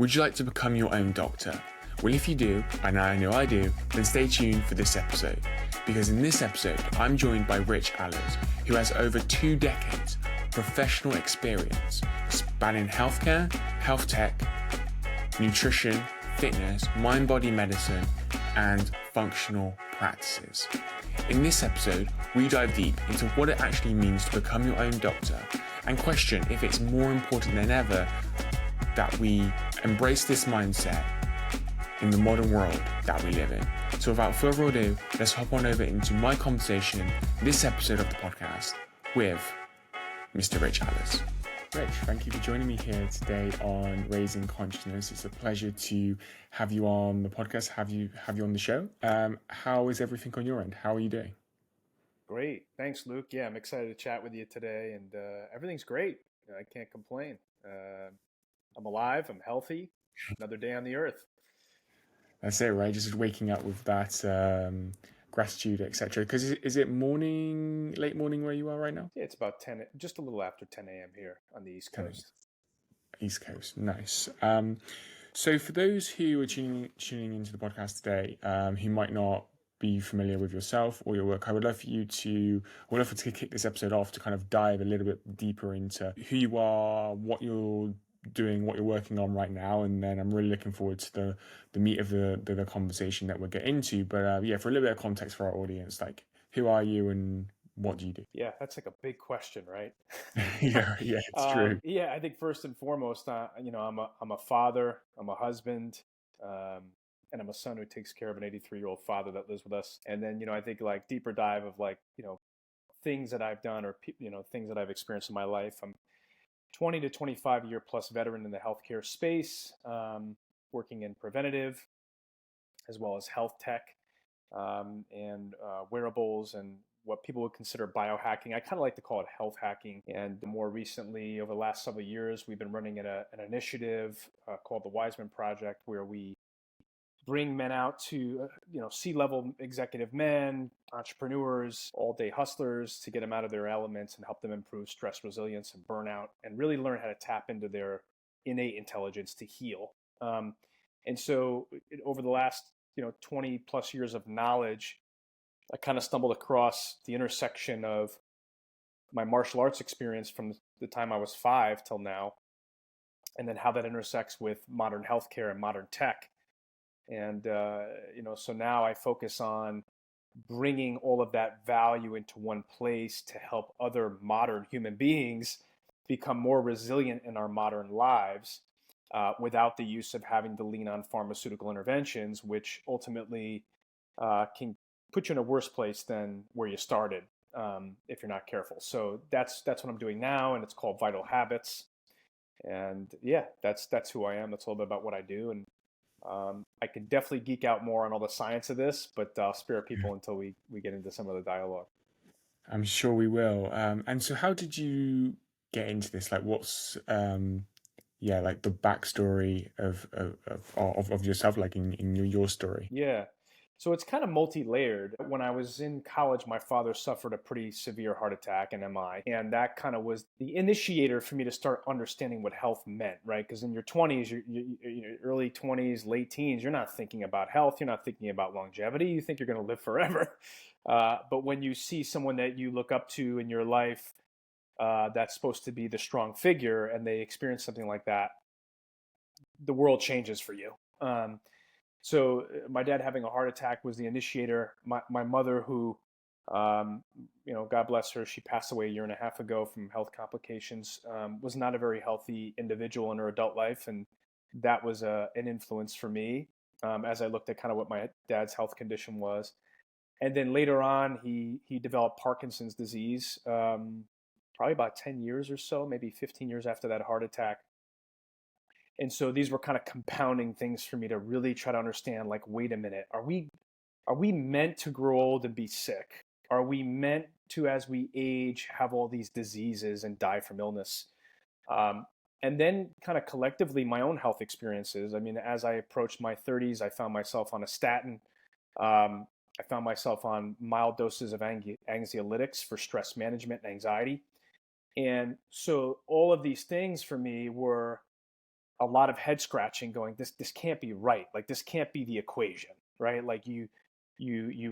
Would you like to become your own doctor? Well, if you do, and I know I do, then stay tuned for this episode. Because in this episode, I'm joined by Ahlers, who has over 2 decades of professional experience spanning healthcare, health tech, nutrition, fitness, mind-body medicine, and functional practices. In this episode, we dive deep into what it actually means to become your own doctor and question if it's more important than ever that we embrace this mindset in the modern world that we live in. So without further ado, let's hop on over into my conversation, this episode of the podcast with Mr. Ahlers. Rich, thank you for joining me here today on Raising Consciousness. It's a pleasure to have you on the podcast, have you on the show. How is everything on your end? How are you doing? Great. Thanks, Luke. Yeah, I'm excited to chat with you today, and everything's great. I can't complain. I'm alive. I'm healthy. Another day on the earth. That's it, right? Just waking up with that gratitude, etc. Because is it morning, late morning where you are right now? Yeah, it's about 10, just a little after 10 a.m. here on the East Coast. East Coast, nice. So for those who are tuning into the podcast today, who might not be familiar with yourself or your work, I would love to kick this episode off to kind of dive a little bit deeper into who you are, what you're doing, what you're working on right now, and then I'm really looking forward to the meat of the conversation that we'll get into. But for a little bit of context for our audience, like who are you and what do you do? Yeah, that's like a big question, right? yeah, it's true. Yeah, I think first and foremost, I'm a father, I'm a husband, and I'm a son who takes care of an 83-year-old father that lives with us. And then, I think like deeper dive of things that I've done or things that I've experienced in my life. I'm 20 to 25 year plus veteran in the healthcare space, working in preventative as well as health tech and wearables and what people would consider biohacking. I kind of like to call it health hacking. And more recently, over the last several years, we've been running an initiative called the Wiseman Project, where we bring men out to, C-level executive men, entrepreneurs, all-day hustlers, to get them out of their elements and help them improve stress resilience and burnout, and really learn how to tap into their innate intelligence to heal. And so over the last, 20 plus years of knowledge, I kind of stumbled across the intersection of my martial arts experience from the time I was 5 till now, and then how that intersects with modern healthcare and modern tech. And, so now I focus on bringing all of that value into one place to help other modern human beings become more resilient in our modern lives without the use of having to lean on pharmaceutical interventions, which ultimately can put you in a worse place than where you started if you're not careful. So that's what I'm doing now, and it's called Vital Habits. And yeah, that's who I am. That's a little bit about what I do. And I could definitely geek out more on all the science of this, but I'll spare people until we get into some of the dialogue. I'm sure we will. And so how did you get into this? Like what's like the backstory of yourself, like in your story? Yeah. So it's kind of multi-layered. When I was in college, my father suffered a pretty severe heart attack, an MI, and that kind of was the initiator for me to start understanding what health meant, right? Because in your 20s, your early 20s, late teens, you're not thinking about health, you're not thinking about longevity, you think you're going to live forever. But when you see someone that you look up to in your life that's supposed to be the strong figure, and they experience something like that, the world changes for you. So my dad having a heart attack was the initiator. My mother, who, God bless her, she passed away a year and a half ago from health complications, was not a very healthy individual in her adult life. And that was an influence for me as I looked at kind of what my dad's health condition was. And then later on, he developed Parkinson's disease, probably about 10 years or so, maybe 15 years after that heart attack. And so these were kind of compounding things for me to really try to understand, like, wait a minute, are we meant to grow old and be sick? Are we meant to, as we age, have all these diseases and die from illness? And then kind of collectively, my own health experiences. I mean, as I approached my 30s, I found myself on a statin. I found myself on mild doses of anxiolytics for stress management and anxiety. And so all of these things for me were a lot of head scratching going, this can't be right. Like this can't be the equation, right? Like you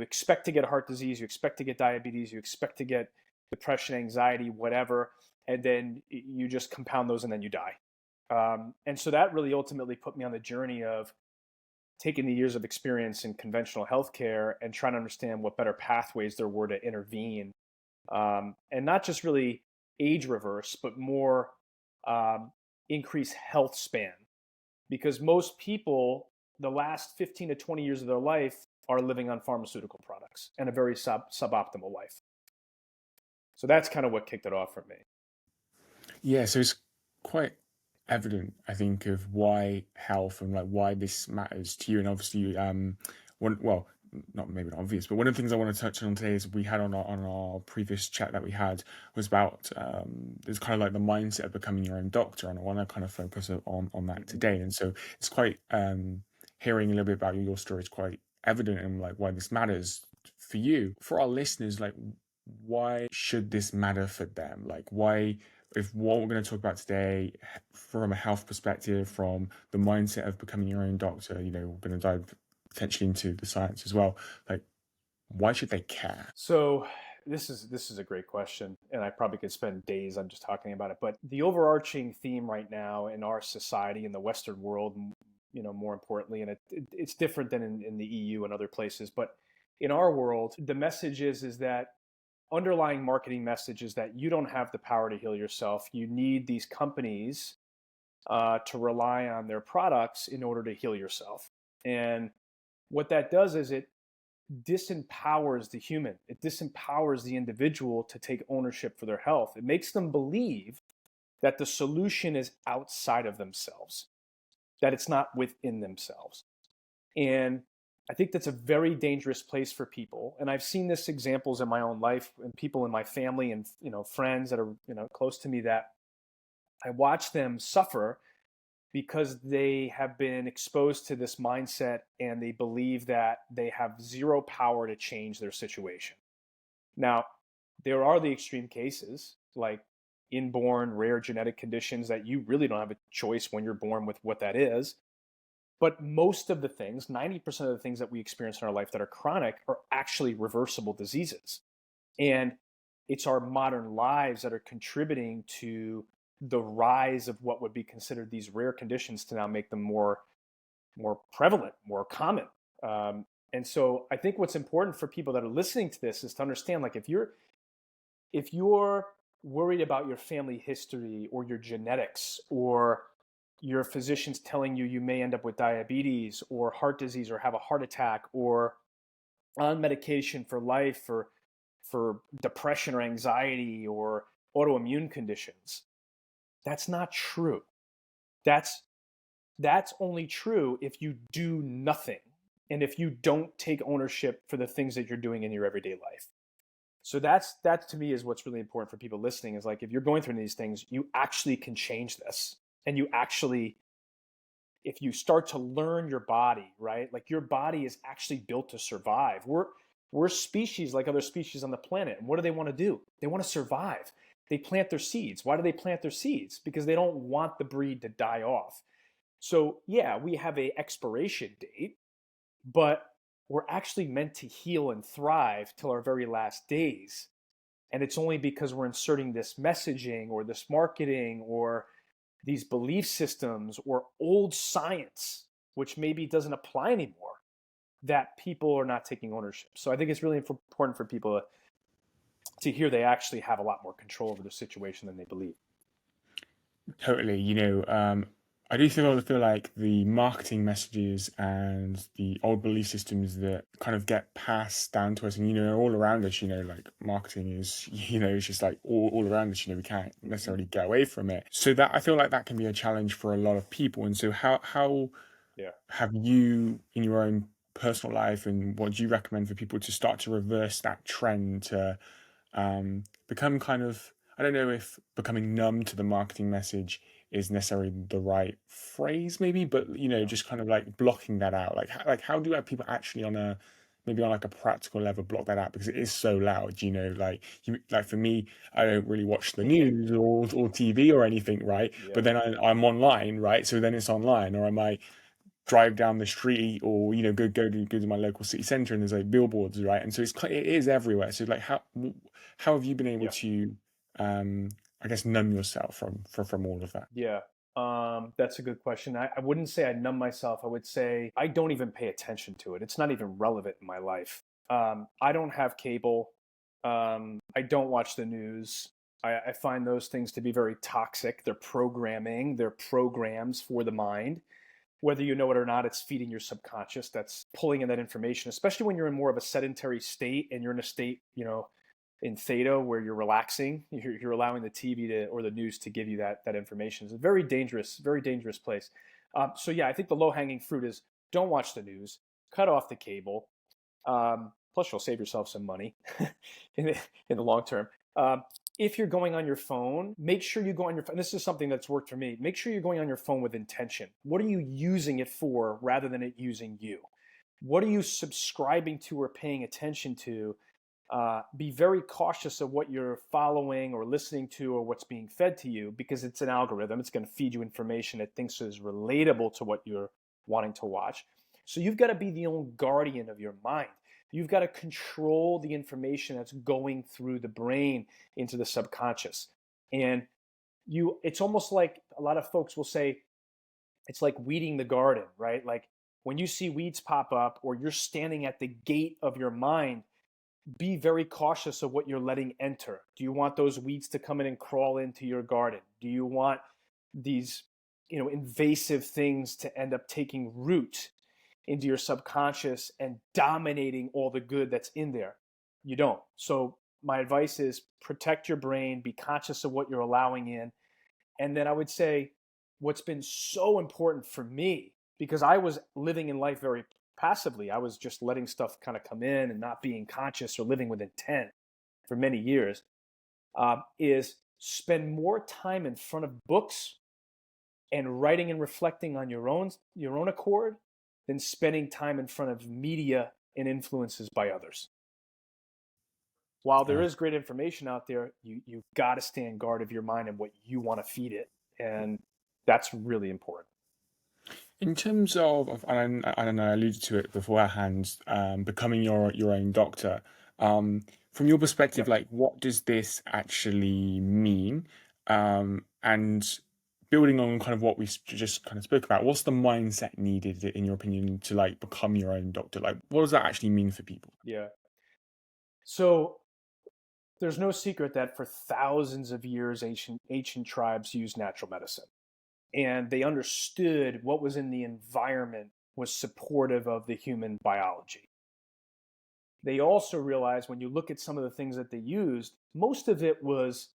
expect to get heart disease, you expect to get diabetes, you expect to get depression, anxiety, whatever, and then you just compound those and then you die. And so that really ultimately put me on the journey of taking the years of experience in conventional healthcare and trying to understand what better pathways there were to intervene, and not just really age reverse, but more um, increase health span. Because most people, the last 15 to 20 years of their life, are living on pharmaceutical products and a very suboptimal life. So that's kind of what kicked it off for me. Yeah, so it's quite evident, I think, of why health and like why this matters to you. And obviously, one well, not maybe not obvious, but one of the things I want to touch on today is we had on our previous chat that we had was about there's kind of like the mindset of becoming your own doctor, and I want to kind of focus on that Mm-hmm. today. And so it's quite hearing a little bit about your story is quite evident and like why this matters for you. For our listeners, like why should this matter for them? Like why, if what we're going to talk about today from a health perspective, from the mindset of becoming your own doctor, you know, we're going to dive potentially into the science as well. Like, why should they care? So this is a great question, and I probably could spend days on just talking about it. But the overarching theme right now in our society, in the Western world, more importantly, and it's different than in the EU and other places, but in our world, the message is that underlying marketing message is that you don't have the power to heal yourself. You need these companies to rely on their products in order to heal yourself. And what that does is it disempowers the human. It disempowers the individual to take ownership for their health. It makes them believe that the solution is outside of themselves, that it's not within themselves. And I think that's a very dangerous place for people. And I've seen this examples in my own life and people in my family and friends that are close to me, that I watch them suffer because they have been exposed to this mindset and they believe that they have zero power to change their situation. Now, there are the extreme cases like inborn rare genetic conditions that you really don't have a choice when you're born with what that is. But most of the things, 90% of the things that we experience in our life that are chronic, are actually reversible diseases. And it's our modern lives that are contributing to the rise of what would be considered these rare conditions to now make them more prevalent, more common. And so I think what's important for people that are listening to this is to understand, like, if you're worried about your family history or your genetics, or your physician's telling you may end up with diabetes or heart disease or have a heart attack, or on medication for life for depression or anxiety or autoimmune conditions, that's not true. That's only true if you do nothing and if you don't take ownership for the things that you're doing in your everyday life. So that to me is what's really important for people listening, is like, if you're going through these things, you actually can change this. And you actually, if you start to learn your body, right? Like, your body is actually built to survive. We're species like other species on the planet. And what do they want to do? They want to survive. They plant their seeds. Why do they plant their seeds? Because they don't want the breed to die off. So yeah, we have a expiration date, but we're actually meant to heal and thrive till our very last days. And it's only because we're inserting this messaging or this marketing or these belief systems or old science, which maybe doesn't apply anymore, that people are not taking ownership. So I think it's really important for people to hear they actually have a lot more control over their situation than they believe. Totally. I do feel like the marketing messages and the old belief systems that kind of get passed down to us, and all around us, like marketing is, it's just like all around us. We can't necessarily get away from it. So that I feel like that can be a challenge for a lot of people. And so how Yeah. have you, in your own personal life, and what do you recommend for people to start to reverse that trend to become kind of, I don't know if becoming numb to the marketing message is necessarily the right phrase, maybe, but Yeah. just kind of like blocking that out. Like how do people actually on a maybe on like a practical level block that out because it is so loud, like like for me, I don't really watch the news or TV or anything, right? Yeah. But then I'm online, right? So then it's online, or I might drive down the street, or go to my local city center and there's like billboards, right? And so it is everywhere. So like how have you been able Yeah. to I guess numb yourself from all of that? Yeah. That's a good question. I wouldn't say I numb myself. I would say I don't even pay attention to it. It's not even relevant in my life. I don't have cable. I don't watch the news. I find those things to be very toxic. They're programming, they're programs for the mind. Whether you know it or not, it's feeding your subconscious. That's pulling in that information, especially when you're in more of a sedentary state and you're in a state, in theta where you're relaxing. You're allowing the TV or the news to give you that information. It's a very dangerous place. So yeah, I think the low hanging fruit is don't watch the news, cut off the cable. Plus, you'll save yourself some money in the long term. If you're going on your phone, make sure you go on your phone. This is something that's worked for me. Make sure you're going on your phone with intention. What are you using it for rather than it using you? What are you subscribing to or paying attention to? Be very cautious of what you're following or listening to or what's being fed to you, because it's an algorithm. It's going to feed you information it thinks is relatable to what you're wanting to watch. So you've got to be the own guardian of your mind. You've got to control the information that's going through the brain into the subconscious. And it's almost like a lot of folks will say, it's like weeding the garden, right? Like when you see weeds pop up or you're standing at the gate of your mind, be very cautious of what you're letting enter. Do you want those weeds to come in and crawl into your garden? Do you want these, invasive things to end up taking root into your subconscious and dominating all the good that's in there? You don't. So my advice is protect your brain, be conscious of what you're allowing in. And then I would say what's been so important for me, because I was living in life very passively. I was just letting stuff kind of come in and not being conscious or living with intent for many years, is spend more time in front of books and writing and reflecting on your own accord than spending time in front of media and influences by others. While there is great information out there, you've got to stand guard of your mind and what you want to feed it. And that's really important. In terms of and I don't know, I alluded to it beforehand, becoming your own doctor. From your perspective, Yep. like what does this actually mean? And building on kind of what we just kind of spoke about, what's the mindset needed, in your opinion, to like become your own doctor? Like, what does that actually mean for people? Yeah. So there's no secret that for thousands of years, ancient tribes used natural medicine. And they understood what was in the environment was supportive of the human biology. They also realized when you look at some of the things that they used, most of it was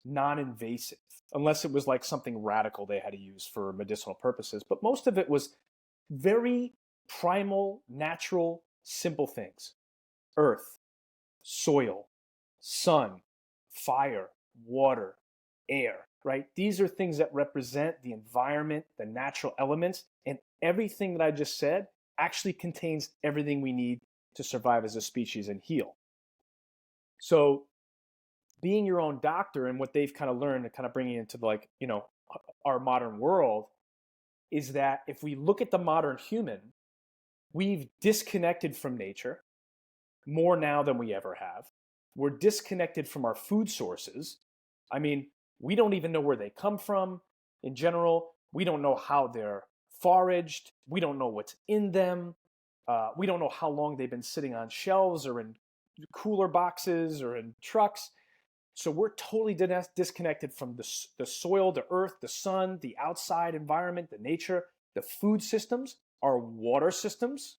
non-invasive, unless it was like something radical they had to use for medicinal purposes. But most of it was very primal, natural, simple things: earth, soil, sun, fire, water, air, right? These are things that represent the environment, the natural elements, and everything that I just said actually contains everything we need to survive as a species and heal. So being your own doctor, and what they've kind of learned and kind of bringing into our modern world, is that if we look at the modern human, we've disconnected from nature more now than we ever have. We're disconnected from our food sources. I mean, we don't even know where they come from in general. We don't know how they're foraged. We don't know what's in them. We don't know how long they've been sitting on shelves or in cooler boxes or in trucks. So we're totally disconnected from the soil, the earth, the sun, the outside environment, the nature, the food systems, our water systems.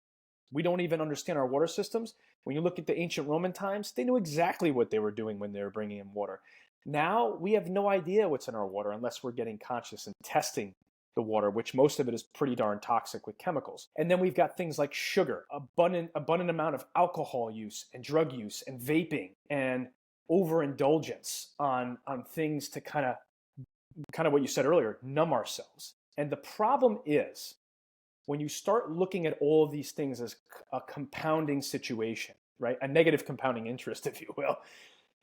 We don't even understand our water systems. When you look at the ancient Roman times, they knew exactly what they were doing when they were bringing in water. Now we have no idea what's in our water unless we're getting conscious and testing the water, which most of it is pretty darn toxic with chemicals. And then we've got things like sugar, abundant amount of alcohol use and drug use and vaping and overindulgence on things to kind of what you said earlier, numb ourselves. And the problem is, when you start looking at all of these things as a compounding situation, right? A negative compounding interest, if you will.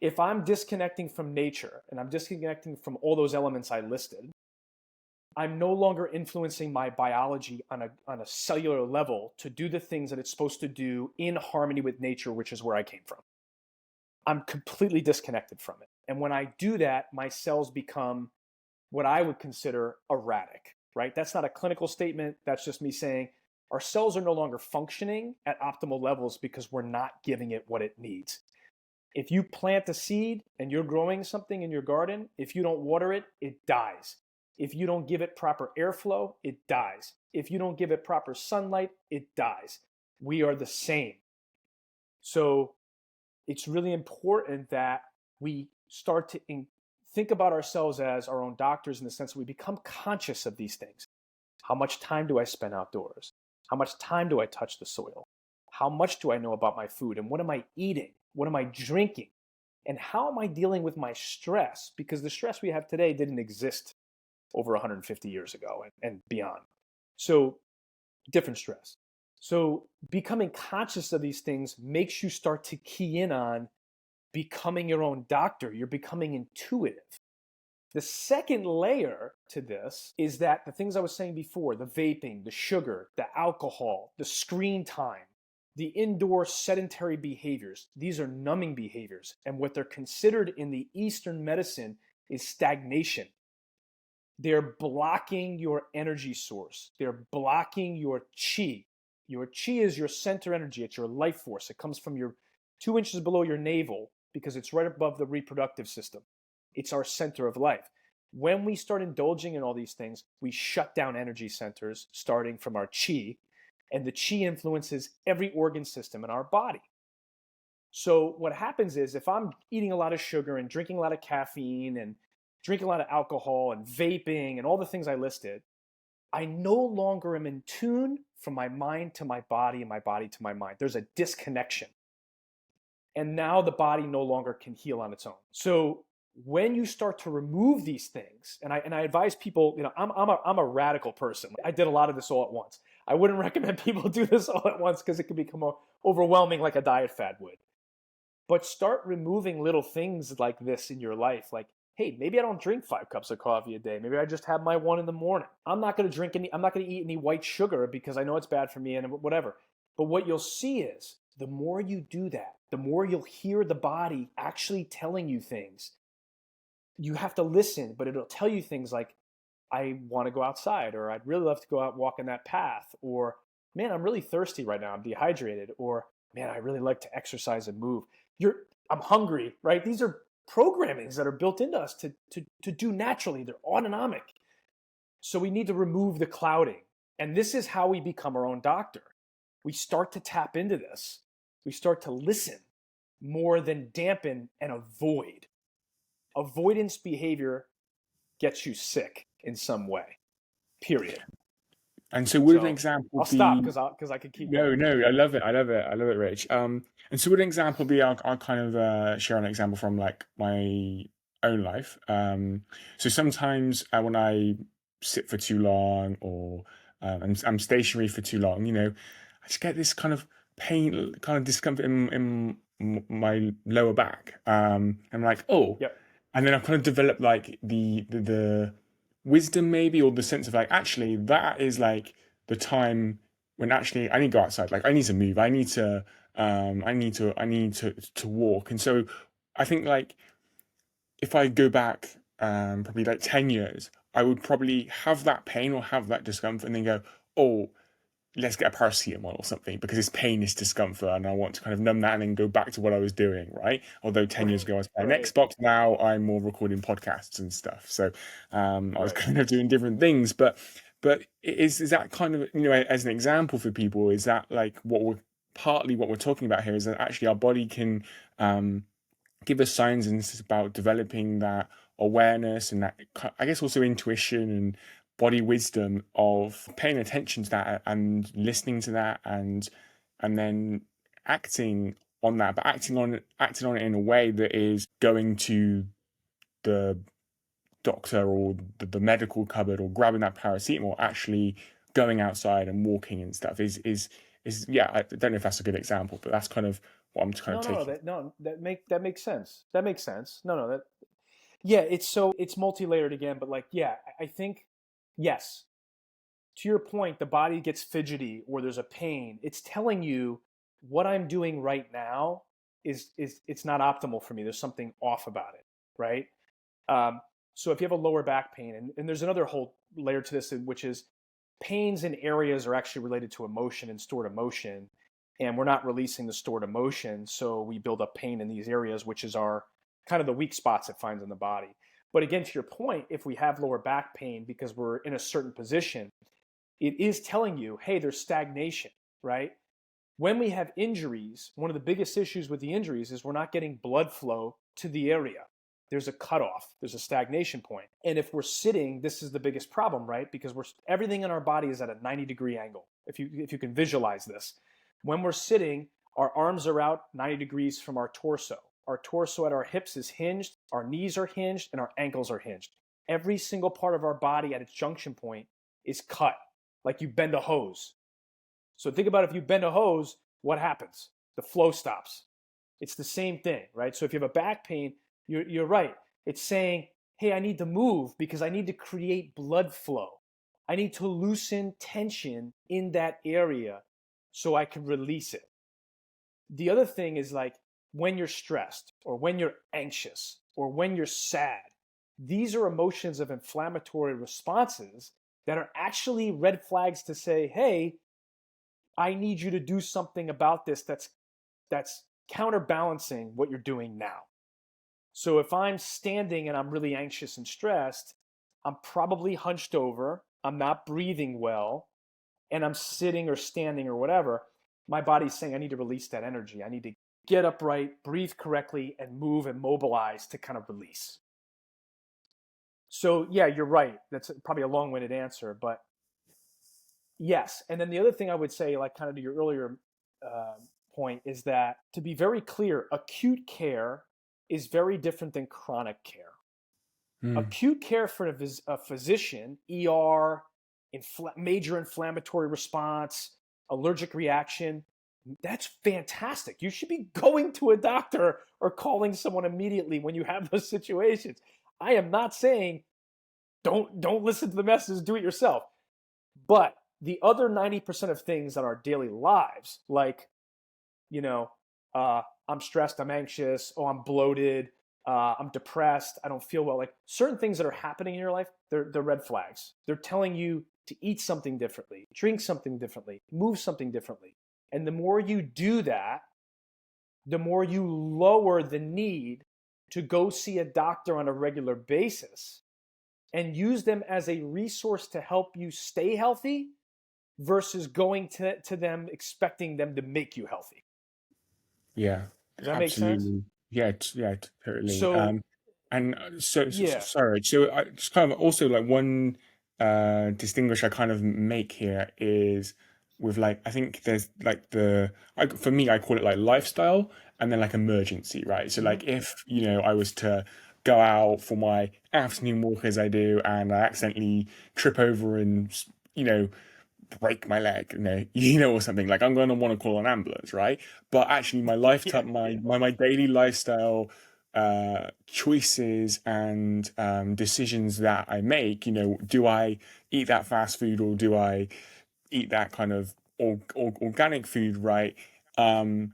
If I'm disconnecting from nature and I'm disconnecting from all those elements I listed, I'm no longer influencing my biology on a cellular level to do the things that it's supposed to do in harmony with nature, which is where I came from. I'm completely disconnected from it. And when I do that, my cells become what I would consider erratic, right? That's not a clinical statement. That's just me saying our cells are no longer functioning at optimal levels because we're not giving it what it needs. If you plant a seed and you're growing something in your garden, if you don't water it, it dies. If you don't give it proper airflow, it dies. If you don't give it proper sunlight, it dies. We are the same. So it's really important that we start to think about ourselves as our own doctors in the sense that we become conscious of these things. How much time do I spend outdoors? How much time do I touch the soil? How much do I know about my food? And what am I eating? What am I drinking? And how am I dealing with my stress? Because the stress we have today didn't exist over 150 years ago and beyond. So different stress. So becoming conscious of these things makes you start to key in on becoming your own doctor. You're becoming intuitive. The second layer to this is that the things I was saying before, the vaping, the sugar, the alcohol, the screen time, the indoor sedentary behaviors, these are numbing behaviors. And what they're considered in the Eastern medicine is stagnation. They're blocking your energy source. They're blocking your chi. Your chi is your center energy. It's your life force. It comes from your 2 inches below your navel because it's right above the reproductive system. It's our center of life. When we start indulging in all these things, we shut down energy centers starting from our chi, and the chi influences every organ system in our body. So what happens is if I'm eating a lot of sugar and drinking a lot of caffeine and drinking a lot of alcohol and vaping and all the things I listed, I no longer am in tune from my mind to my body and my body to my mind. There's a disconnection. And now the body no longer can heal on its own. So when you start to remove these things, and I advise people, I'm a radical person. I did a lot of this all at once. I wouldn't recommend people do this all at once because it can become overwhelming like a diet fad would. But start removing little things like this in your life. Like, hey, maybe I don't drink 5 cups of coffee a day. Maybe I just have my 1 in the morning. I'm not going to eat any white sugar because I know it's bad for me and whatever. But what you'll see is the more you do that, the more you'll hear the body actually telling you things. You have to listen, but it'll tell you things like, I want to go outside, or I'd really love to go out and walk in that path, or man, I'm really thirsty right now. I'm dehydrated, or man, I really like to exercise and move. I'm hungry, right? These are programmings that are built into us to do naturally. They're autonomic. So we need to remove the clouding. And this is how we become our own doctor. We start to tap into this. We start to listen more than dampen and avoid. Avoidance behavior gets you sick in some way, period. And so would an example I'll be... stop because I could keep going. No, I love it, Rich. And so would an example be, I'll kind of share an example from like my own life. So sometimes when I sit for too long, or I'm stationary for too long, I just get this kind of pain, kind of discomfort in my lower back. I'm like, oh, Yep. And then I've kind of developed like the wisdom maybe, or the sense of like, actually that is like the time when actually I need to go outside. Like I need to move. I need to walk. And so I think like if I go back probably like 10 years, I would probably have that pain or have that discomfort and then go, oh, let's get a paracetamol or something because it's pain, is discomfort, and I want to kind of numb that and then go back to what I was doing, right? Although 10 years ago I was playing Xbox, now I'm more recording podcasts and stuff. So I was kind of doing different things, but is that kind of, as an example for people, is that like what we're talking about here is that actually our body can give us signs, and it's about developing that awareness and that, I guess, also intuition and body wisdom of paying attention to that and listening to that and then acting on that, but acting on it in a way that is going to the doctor or the medical cupboard or grabbing that paracetamol, actually going outside and walking and stuff is yeah, I don't know if that's a good example, but that's kind of what I'm kind of taking. That makes sense. That makes sense. That yeah, it's multi-layered again, but like yeah, I think yes. To your point, the body gets fidgety or there's a pain. It's telling you what I'm doing right now is it's not optimal for me. There's something off about it, right? Um, so if you have a lower back pain, and there's another whole layer to this, which is pains in areas are actually related to emotion and stored emotion, and we're not releasing the stored emotion, so we build up pain in these areas, which is our kind of the weak spots it finds in the body. But again, to your point, if we have lower back pain because we're in a certain position, it is telling you, hey, there's stagnation, right? When we have injuries, one of the biggest issues with the injuries is we're not getting blood flow to the area. There's a cutoff, there's a stagnation point. And if we're sitting, this is the biggest problem, right? Because everything in our body is at a 90-degree angle. If you can visualize this. When we're sitting, our arms are out 90 degrees from our torso. Our torso at our hips is hinged, our knees are hinged, and our ankles are hinged. Every single part of our body at its junction point is cut, like you bend a hose. So think about if you bend a hose, what happens? The flow stops. It's the same thing, right? So if you have a back pain, you're right. It's saying, hey, I need to move because I need to create blood flow. I need to loosen tension in that area so I can release it. The other thing is like when you're stressed or when you're anxious or when you're sad, these are emotions of inflammatory responses that are actually red flags to say, hey, I need you to do something about this that's counterbalancing what you're doing now. So if I'm standing and I'm really anxious and stressed, I'm probably hunched over, I'm not breathing well, and I'm sitting or standing or whatever. My body's saying I need to release that energy. I need to get upright, breathe correctly, and move and mobilize to kind of release. So yeah, you're right. That's probably a long-winded answer, but yes. And then the other thing I would say, like kind of to your earlier point, is that to be very clear, acute care is very different than chronic care. Acute care for a physician, ER, major inflammatory response, allergic reaction, that's fantastic. You should be going to a doctor or calling someone immediately when you have those situations. I am not saying don't listen to the messages, do it yourself. But the other 90% of things that our daily lives, like, I'm stressed, I'm anxious, oh, I'm bloated, I'm depressed, I don't feel well. Like certain things that are happening in your life, they're red flags. They're telling you to eat something differently, drink something differently, move something differently. And the more you do that, the more you lower the need to go see a doctor on a regular basis and use them as a resource to help you stay healthy versus going to them expecting them to make you healthy. Yeah, Does that make sense? absolutely. Yeah, yeah, totally. So, And yeah. sorry. So I just kind of also like one distinguish I kind of make here is with like I think there's like for me I call it like lifestyle and then like emergency, right? So Mm-hmm. like if I was to go out for my afternoon walk as I do and I accidentally trip over and break my leg, or something, like I'm going to want to call an ambulance, right? But actually, my Yeah, lifetime, yeah. my daily lifestyle choices and decisions that I make, do I eat that fast food or do I eat that kind of organic food, right? Um,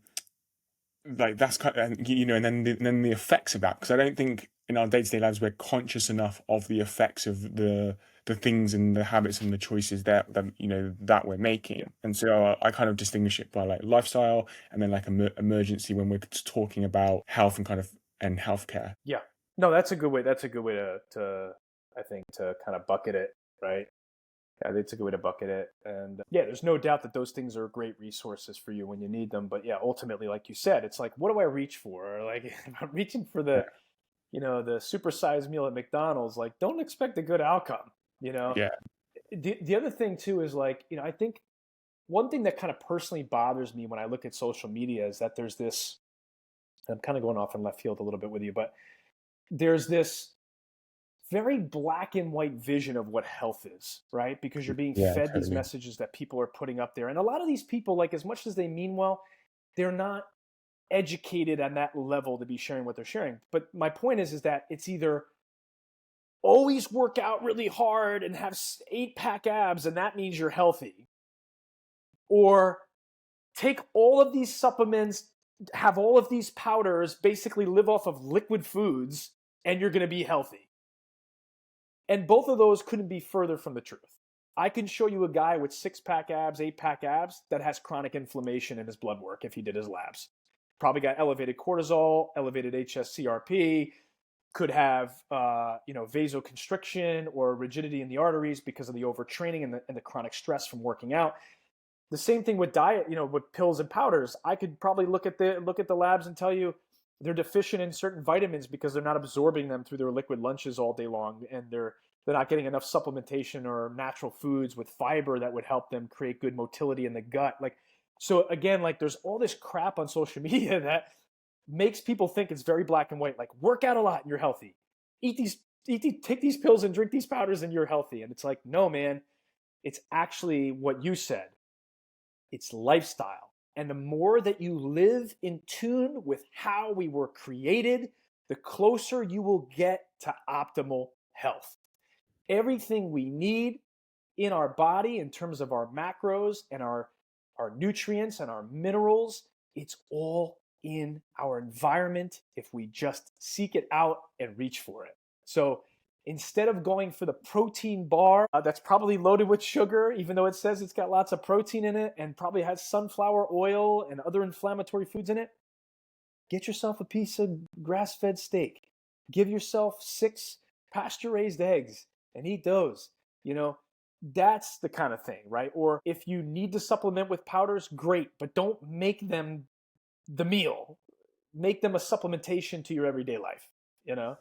like that's kind of, and then the effects of that, because I don't think in our day-to-day lives we're conscious enough of the effects of the things and the habits and the choices that we're Yeah. making. And so I kind of distinguish it by like lifestyle and then like emergency when we're talking about health and kind of and healthcare. Yeah. No, that's a good way. That's a good way to I think to kind of bucket it, right? Yeah, that's a good way to bucket it. And yeah, there's no doubt that those things are great resources for you when you need them. But yeah, ultimately, like you said, it's like, what do I reach for? Or like, if I'm reaching for Yeah, the supersized meal at McDonald's, like, don't expect a good outcome, you know? yeah, The other thing too is like, I think one thing that kind of personally bothers me when I look at social media is that there's this, I'm kind of going off in left field a little bit with you, but there's this very black and white vision of what health is, right? Because you're being Yeah, fed these totally. messages that people are putting up there. And a lot of these people, like as much as they mean well, they're not educated on that level to be sharing what they're sharing. But my point is that it's either always work out really hard and have 8-pack abs and that means you're healthy, or take all of these supplements, have all of these powders, basically live off of liquid foods, and you're going to be healthy. And both of those couldn't be further from the truth. I can show you a guy with 6-pack abs, 8-pack abs that has chronic inflammation in his blood work if he did his labs. Probably got elevated cortisol, elevated HSCRP, could have vasoconstriction or rigidity in the arteries because of the overtraining and the chronic stress from working out. The same thing with diet, with pills and powders. I could probably look at the labs and tell you they're deficient in certain vitamins because they're not absorbing them through their liquid lunches all day long, and they're not getting enough supplementation or natural foods with fiber that would help them create good motility in the gut. So again, there's all this crap on social media that makes people think it's very black and white. Like, work out a lot and you're healthy. Take these pills and drink these powders and you're healthy. And it's like, no, man, it's actually what you said. It's lifestyle. And the more that you live in tune with how we were created, the closer you will get to optimal health. Everything we need in our body in terms of our macros and our nutrients and our minerals, it's all in our environment if we just seek it out and reach for it. So instead of going for the protein bar that's probably loaded with sugar, even though it says it's got lots of protein in it and probably has sunflower oil and other inflammatory foods in it, get yourself a piece of grass-fed steak. Give yourself 6 pasture-raised eggs and eat those. That's the kind of thing, right? Or if you need to supplement with powders, great, but don't make them the meal. Make them a supplementation to your everyday life, Yeah,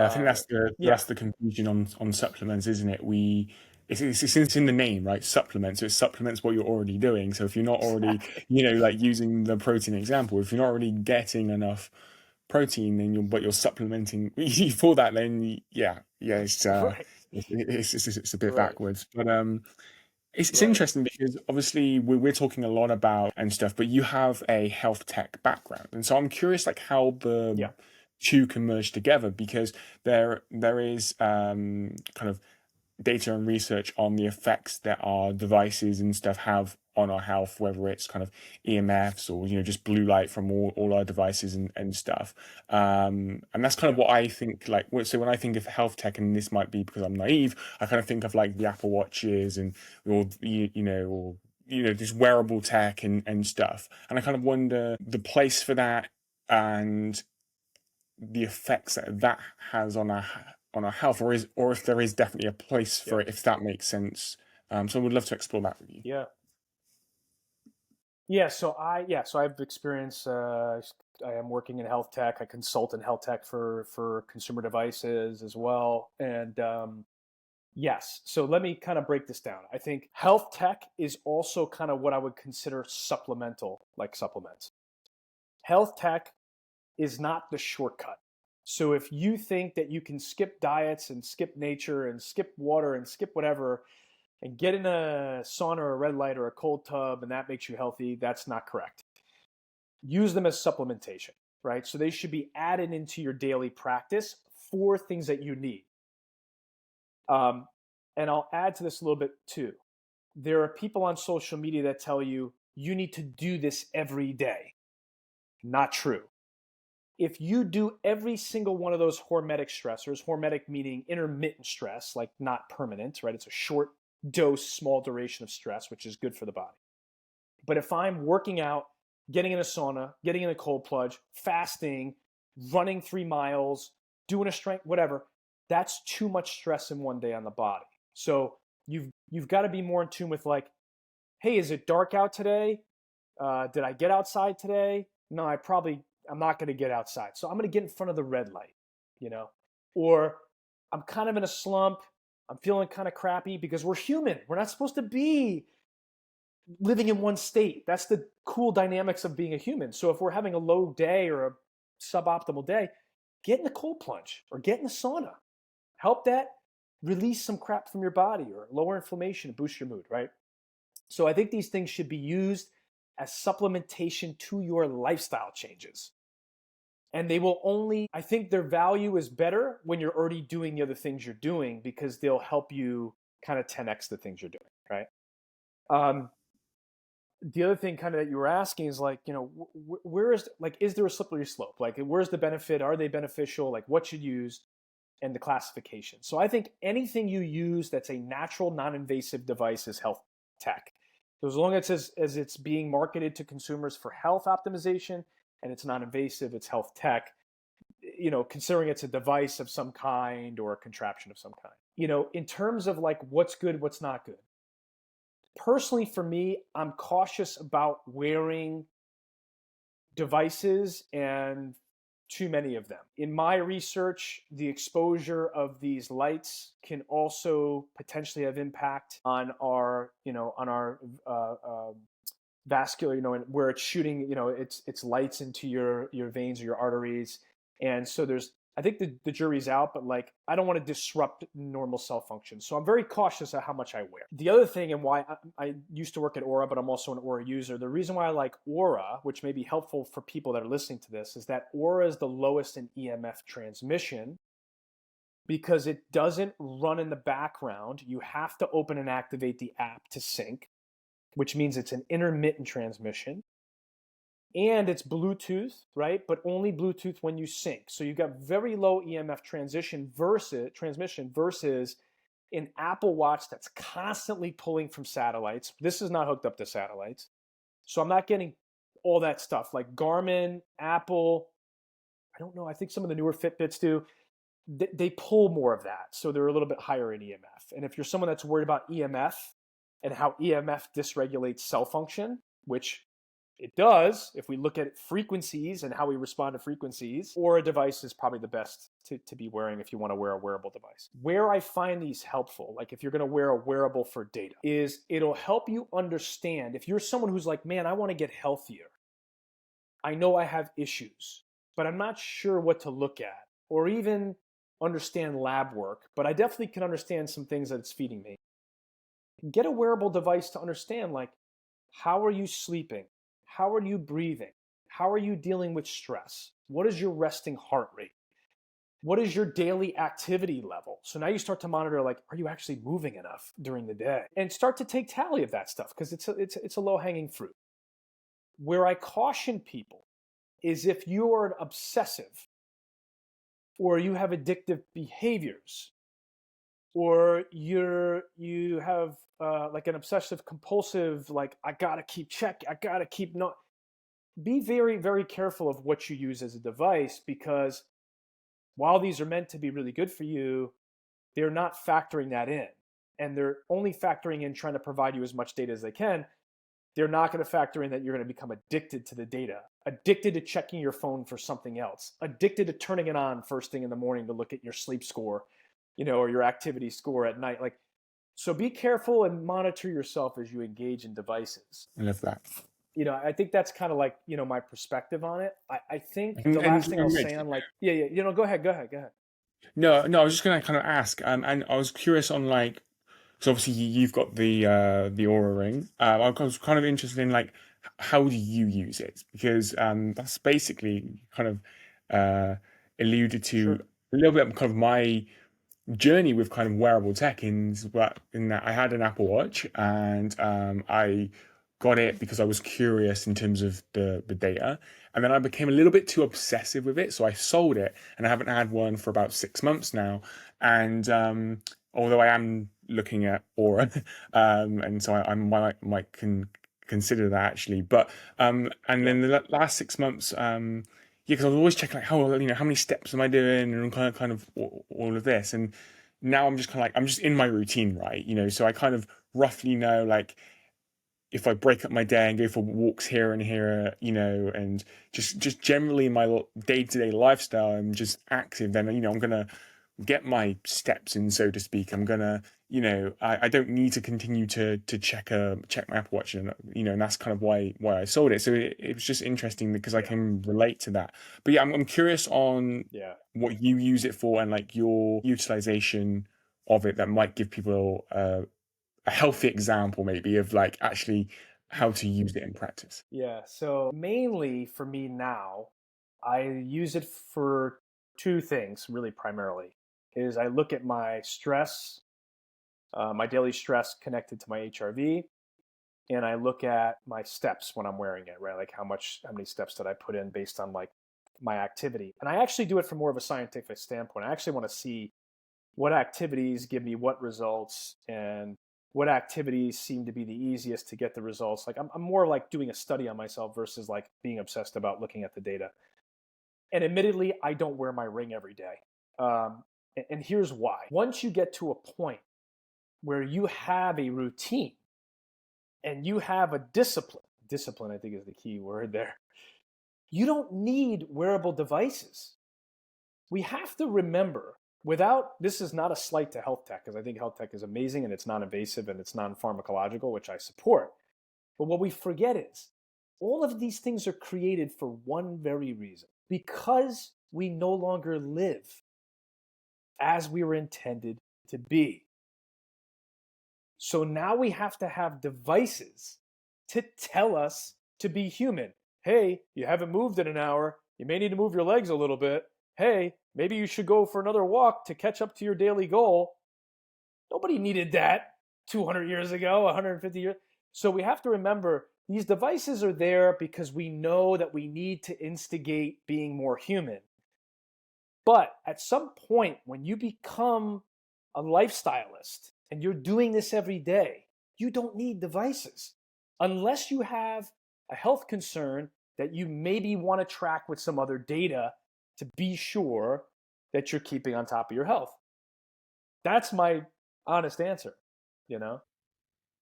I think Yeah. that's the conclusion on supplements, isn't it? It's in the name, right? Supplements. So it supplements what you're already doing. So if you're not already, like using the protein example, if you're not already getting enough protein, but you're supplementing for that, then yeah, Right. it's a bit Right. backwards. But it's Right. interesting because obviously we're talking a lot about and stuff, but you have a health tech background, and so I'm curious, like how the Yeah. two can merge together because there is kind of data and research on the effects that our devices and stuff have on our health, whether it's kind of EMFs or just blue light from all our devices and stuff. And that's kind of Yeah. what I think. So when I think of health tech, and this might be because I'm naive, I kind of think of like the Apple Watches and just wearable tech and stuff. And I kind of wonder the place for that and the effects that has on our health, or if there is definitely a place Yeah. for it, if that makes sense. So we'd love to explore that with you. Yeah. Yeah. So I've experienced. I am working in health tech. I consult in health tech for consumer devices as well. And yes. So let me kind of break this down. I think health tech is also kind of what I would consider supplemental, like supplements. Health tech is not the shortcut. So if you think that you can skip diets and skip nature and skip water and skip whatever and get in a sauna or a red light or a cold tub and that makes you healthy, that's not correct. Use them as supplementation, right? So they should be added into your daily practice for things that you need. And I'll add to this a little bit too. There are people on social media that tell you you need to do this every day. Not true. If you do every single one of those hormetic stressors, hormetic meaning intermittent stress, like not permanent, right? It's a short dose, small duration of stress, which is good for the body. But if I'm working out, getting in a sauna, getting in a cold plunge, fasting, running 3 miles, doing a strength, whatever, that's too much stress in one day on the body. So you've got to be more in tune with like, hey, is it dark out today? Did I get outside today? No, I'm not going to get outside. So I'm going to get in front of the red light, or I'm kind of in a slump. I'm feeling kind of crappy because we're human. We're not supposed to be living in one state. That's the cool dynamics of being a human. So if we're having a low day or a suboptimal day, get in the cold plunge or get in the sauna. help that release some crap from your body or lower inflammation and boost your mood, right? So I think these things should be used as supplementation to your lifestyle changes. And they will only, I think their value is better when you're already doing the other things you're doing, because they'll help you kind of 10x the things you're doing, right? The other thing kind of that you were asking is like, where is, like, is there a slippery slope? Like, where's the benefit? Are they beneficial? Like, what should use? And the classification. So I think anything you use that's a natural, non-invasive device is health tech. So as long as it's being marketed to consumers for health optimization and it's non-invasive, it's health tech, considering it's a device of some kind or a contraption of some kind. In terms of like what's good, what's not good. Personally, for me, I'm cautious about wearing devices and too many of them. In my research, the exposure of these lights can also potentially have impact on our, vascular, where it's shooting, it's lights into your veins or your arteries. And so I think the jury's out, but like, I don't want to disrupt normal cell function. So I'm very cautious of how much I wear. The other thing, and why I used to work at Aura, but I'm also an Aura user. The reason why I like Aura, which may be helpful for people that are listening to this, is that Aura is the lowest in EMF transmission because it doesn't run in the background. You have to open and activate the app to sync, which means it's an intermittent transmission. And it's Bluetooth, right? But only Bluetooth when you sync. So you've got very low EMF transmission transmission versus an Apple Watch that's constantly pulling from satellites. This is not hooked up to satellites. So I'm not getting all that stuff. Like Garmin, Apple, I don't know, I think some of the newer Fitbits do. They pull more of that. So they're a little bit higher in EMF. And if you're someone that's worried about EMF and how EMF dysregulates cell function, which it does, if we look at frequencies and how we respond to frequencies, or a device is probably the best to be wearing if you want to wear a wearable device. Where I find these helpful, like if you're going to wear a wearable for data, is it'll help you understand, if you're someone who's like, man, I want to get healthier. I know I have issues, but I'm not sure what to look at or even understand lab work, but I definitely can understand some things that it's feeding me. Get a wearable device to understand, like, how are you sleeping? How are you breathing? How are you dealing with stress? What is your resting heart rate? What is your daily activity level? So now you start to monitor, like, are you actually moving enough during the day? And start to take tally of that stuff, because it's a low-hanging fruit. Where I caution people is if you are an obsessive, or you have addictive behaviors, or you have like an obsessive compulsive, like, I gotta keep checking, I gotta keep not. Be very, very careful of what you use as a device, because while these are meant to be really good for you, they're not factoring that in. And they're only factoring in trying to provide you as much data as they can. They're not going to factor in that you're going to become addicted to the data, addicted to checking your phone for something else, addicted to turning it on first thing in the morning to look at your sleep score, or your activity score at night. Like, so be careful and monitor yourself as you engage in devices. I love that. I think that's kind of like, my perspective on it. I think the last thing I'll say on, like, go ahead. No, I was just going to kind of ask, and I was curious on, like, so obviously you've got the Aura ring. I was kind of interested in, like, how do you use it? Because that's basically kind of alluded to Sure. a little bit of kind of my journey with kind of wearable tech in that I had an Apple Watch, and I got it because I was curious in terms of the data, and then I became a little bit too obsessive with it, so I sold it, and I haven't had one for about 6 months now. And although I am looking at Aura, and so I might consider that actually, but and then the last 6 months, because I was always checking, like, how many steps am I doing, and kind of all of this, and now I'm just kind of like, I'm just in my routine, right? So I kind of roughly know, like, if I break up my day and go for walks here and here, and just generally my day-to-day lifestyle, I'm just active, then I'm gonna get my steps in, so to speak. I'm gonna I don't need to continue to check my Apple Watch, and and that's kind of why I sold it. So it was just interesting because I Yeah. can relate to that. But yeah, I'm curious on Yeah. what you use it for and like your utilization of it that might give people a healthy example maybe of like actually how to use it in practice. Yeah. So mainly for me now, I use it for two things, really primarily. Is I look at my stress, my daily stress connected to my HRV, and I look at my steps when I'm wearing it, right? Like how many steps did I put in based on like my activity. And I actually do it from more of a scientific standpoint. I actually want to see what activities give me what results and what activities seem to be the easiest to get the results. Like I'm more like doing a study on myself versus like being obsessed about looking at the data. And admittedly, I don't wear my ring every day. And here's why. Once you get to a point where you have a routine and you have a discipline, I think is the key word there, you don't need wearable devices. We have to remember, this is not a slight to health tech, because I think health tech is amazing and it's non-invasive and it's non-pharmacological, which I support. But what we forget is all of these things are created for one very reason: because we no longer live as we were intended to be. So now we have to have devices to tell us to be human. Hey, you haven't moved in an hour. You may need to move your legs a little bit. Hey, maybe you should go for another walk to catch up to your daily goal. Nobody needed that 200 years ago, 150 years. So we have to remember these devices are there because we know that we need to instigate being more human. But at some point, when you become a lifestylist and you're doing this every day, you don't need devices unless you have a health concern that you maybe want to track with some other data to be sure that you're keeping on top of your health. That's my honest answer, you know?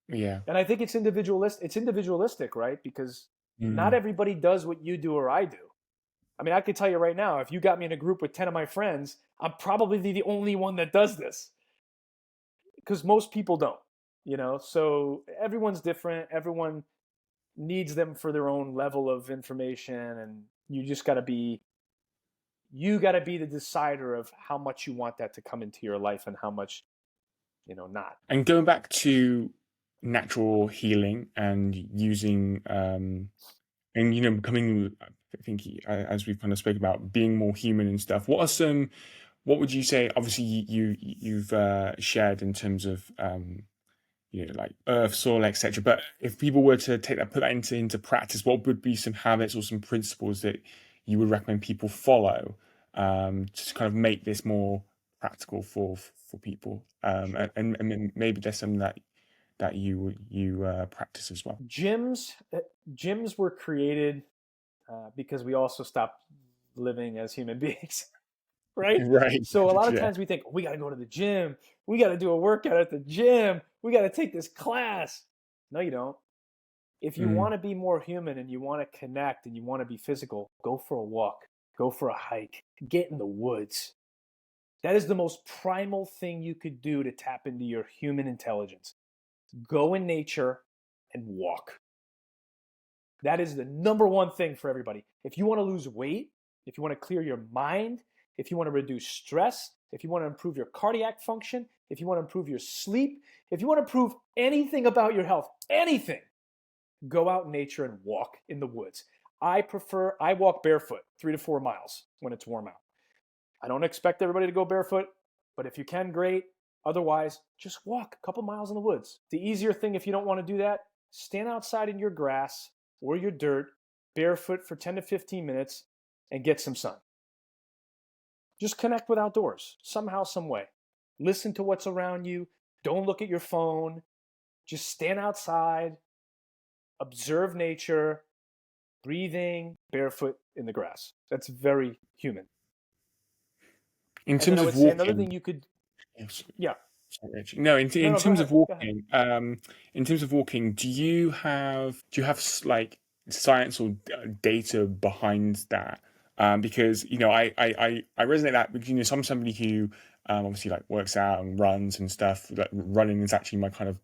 Yeah. And I think it's individualistic, right? Because not Mm. everybody does what you do or I do. I mean, I could tell you right now, if you got me in a group with 10 of my friends, I'm probably the only one that does this because most people don't, So everyone's different. Everyone needs them for their own level of information. And you got to be the decider of how much you want that to come into your life and how much, not. And going back to natural healing and using and becoming, I think as we've kind of spoke about being more human and stuff, what would you say? Obviously you've shared in terms of like earth, soil, etc. But if people were to put that into practice, what would be some habits or some principles that you would recommend people follow to kind of make this more practical for people? Sure. And maybe there's something that you practice as well. Gyms were created because we also stopped living as human beings, right? Right. So a lot of Yeah. times we think, we got to go to the gym, we got to do a workout at the gym, we got to take this class. No, you don't. If you Mm. want to be more human and you want to connect and you want to be physical, go for a walk, go for a hike, get in the woods. That is the most primal thing you could do to tap into your human intelligence. Go in nature and walk. That is the number one thing for everybody. If you want to lose weight, if you want to clear your mind, if you want to reduce stress, if you want to improve your cardiac function, if you want to improve your sleep, if you want to improve anything about your health, anything, go out in nature and walk in the woods. I walk barefoot 3 to 4 miles when it's warm out. I don't expect everybody to go barefoot, but if you can, great. Otherwise, just walk a couple miles in the woods. The easier thing, if you don't want to do that, stand outside in your grass or your dirt barefoot for 10 to 15 minutes and get some sun. Just connect with outdoors somehow, some way. Listen to what's around you. Don't look at your phone. Just stand outside, observe nature, breathing barefoot in the grass. That's very human. In And then terms I of would say another walking, thing you could, yes, yeah. sorry, Rich. No, No, in no, go terms ahead. of Go ahead. walking, do you have like science or data behind that? Because I resonate that because somebody who obviously like works out and runs and stuff. Like running is actually my kind of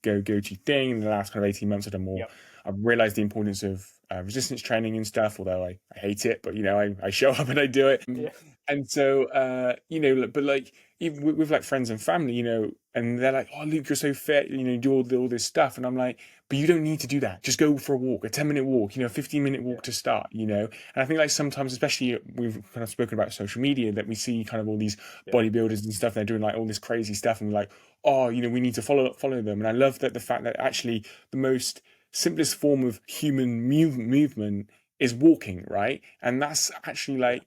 go-to thing. In the last kind of 18 months, I've done more. Yep. I've realized the importance of resistance training and stuff, although I hate it, but I show up and I do it. Yeah. And so, but like even with like friends and family, and they're like, "Oh, Luke, you're so fit, you do all this stuff." And I'm like, "But you don't need to do that. Just go for a walk, a 10-minute walk, a 15-minute Yeah. walk to start, And I think like sometimes, especially we've kind of spoken about social media, that we see kind of all these Yeah. bodybuilders and stuff, they're doing like all this crazy stuff, and we're like, "Oh, we need to follow them." And I love that the fact that actually the most simplest form of human movement is walking, right? And that's actually Yeah. like,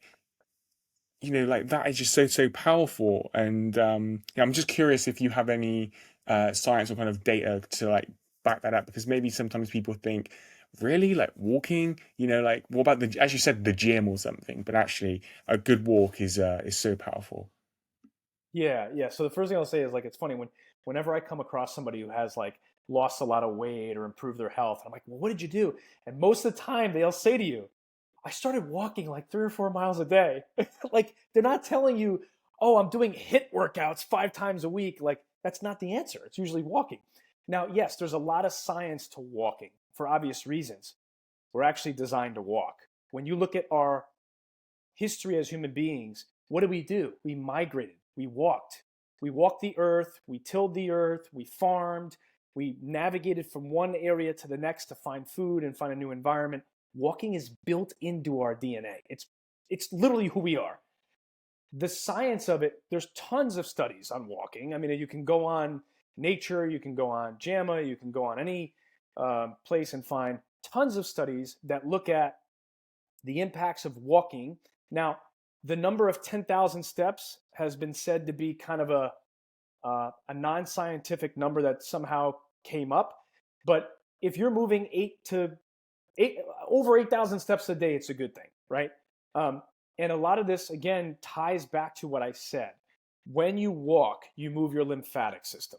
like that is just so powerful. And yeah, I'm just curious if you have any science or kind of data to like back that up, because maybe sometimes people think, really, like walking, like what about the, as you said, the gym or something? But actually, a good walk is so powerful. Yeah, yeah. So the first thing I'll say is like it's funny whenever I come across somebody who has like lost a lot of weight or improved their health, I'm like, well, what did you do? And most of the time they'll say to you, I started walking like 3 or 4 miles a day. Like they're not telling you, oh, I'm doing HIIT workouts 5 times a week. Like that's not the answer. It's usually walking. Now, yes, there's a lot of science to walking for obvious reasons. We're actually designed to walk. When you look at our history as human beings, what did we do? We migrated, we walked. We walked the earth, we tilled the earth, we farmed, we navigated from one area to the next to find food and find a new environment. Walking is built into our DNA. It's literally who we are. The science of it, there's tons of studies on walking. I mean, you can go on Nature, you can go on JAMA, you can go on any place and find tons of studies that look at the impacts of walking. Now, the number of 10,000 steps has been said to be kind of a non-scientific number that somehow came up. But if you're moving over 8,000 steps a day, it's a good thing, right? And a lot of this, again, ties back to what I said. When you walk, you move your lymphatic system.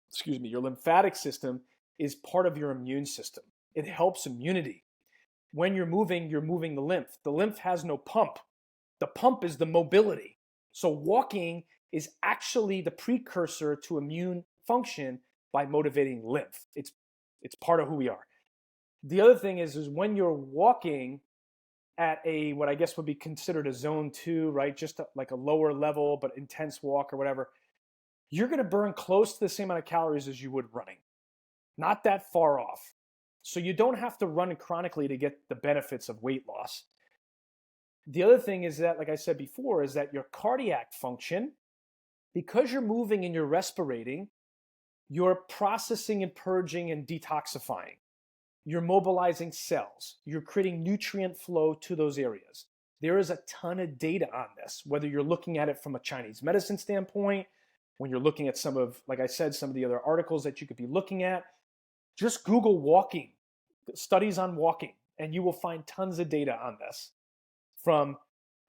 Excuse me, your lymphatic system is part of your immune system. It helps immunity. When you're moving the lymph. The lymph has no pump. The pump is the mobility. So walking is actually the precursor to immune function by motivating lymph. It's part of who we are. The other thing is when you're walking at a what I guess would be considered a zone 2, right? Just like a lower level but intense walk or whatever, you're going to burn close to the same amount of calories as you would running. Not that far off. So you don't have to run chronically to get the benefits of weight loss. The other thing is that, like I said before, is that your cardiac function, because you're moving and you're respirating, you're processing and purging and detoxifying. You're mobilizing cells. You're creating nutrient flow to those areas. There is a ton of data on this, whether you're looking at it from a Chinese medicine standpoint, when you're looking at some of, like I said, some of the other articles that you could be looking at. Just Google walking, studies on walking, and you will find tons of data on this. From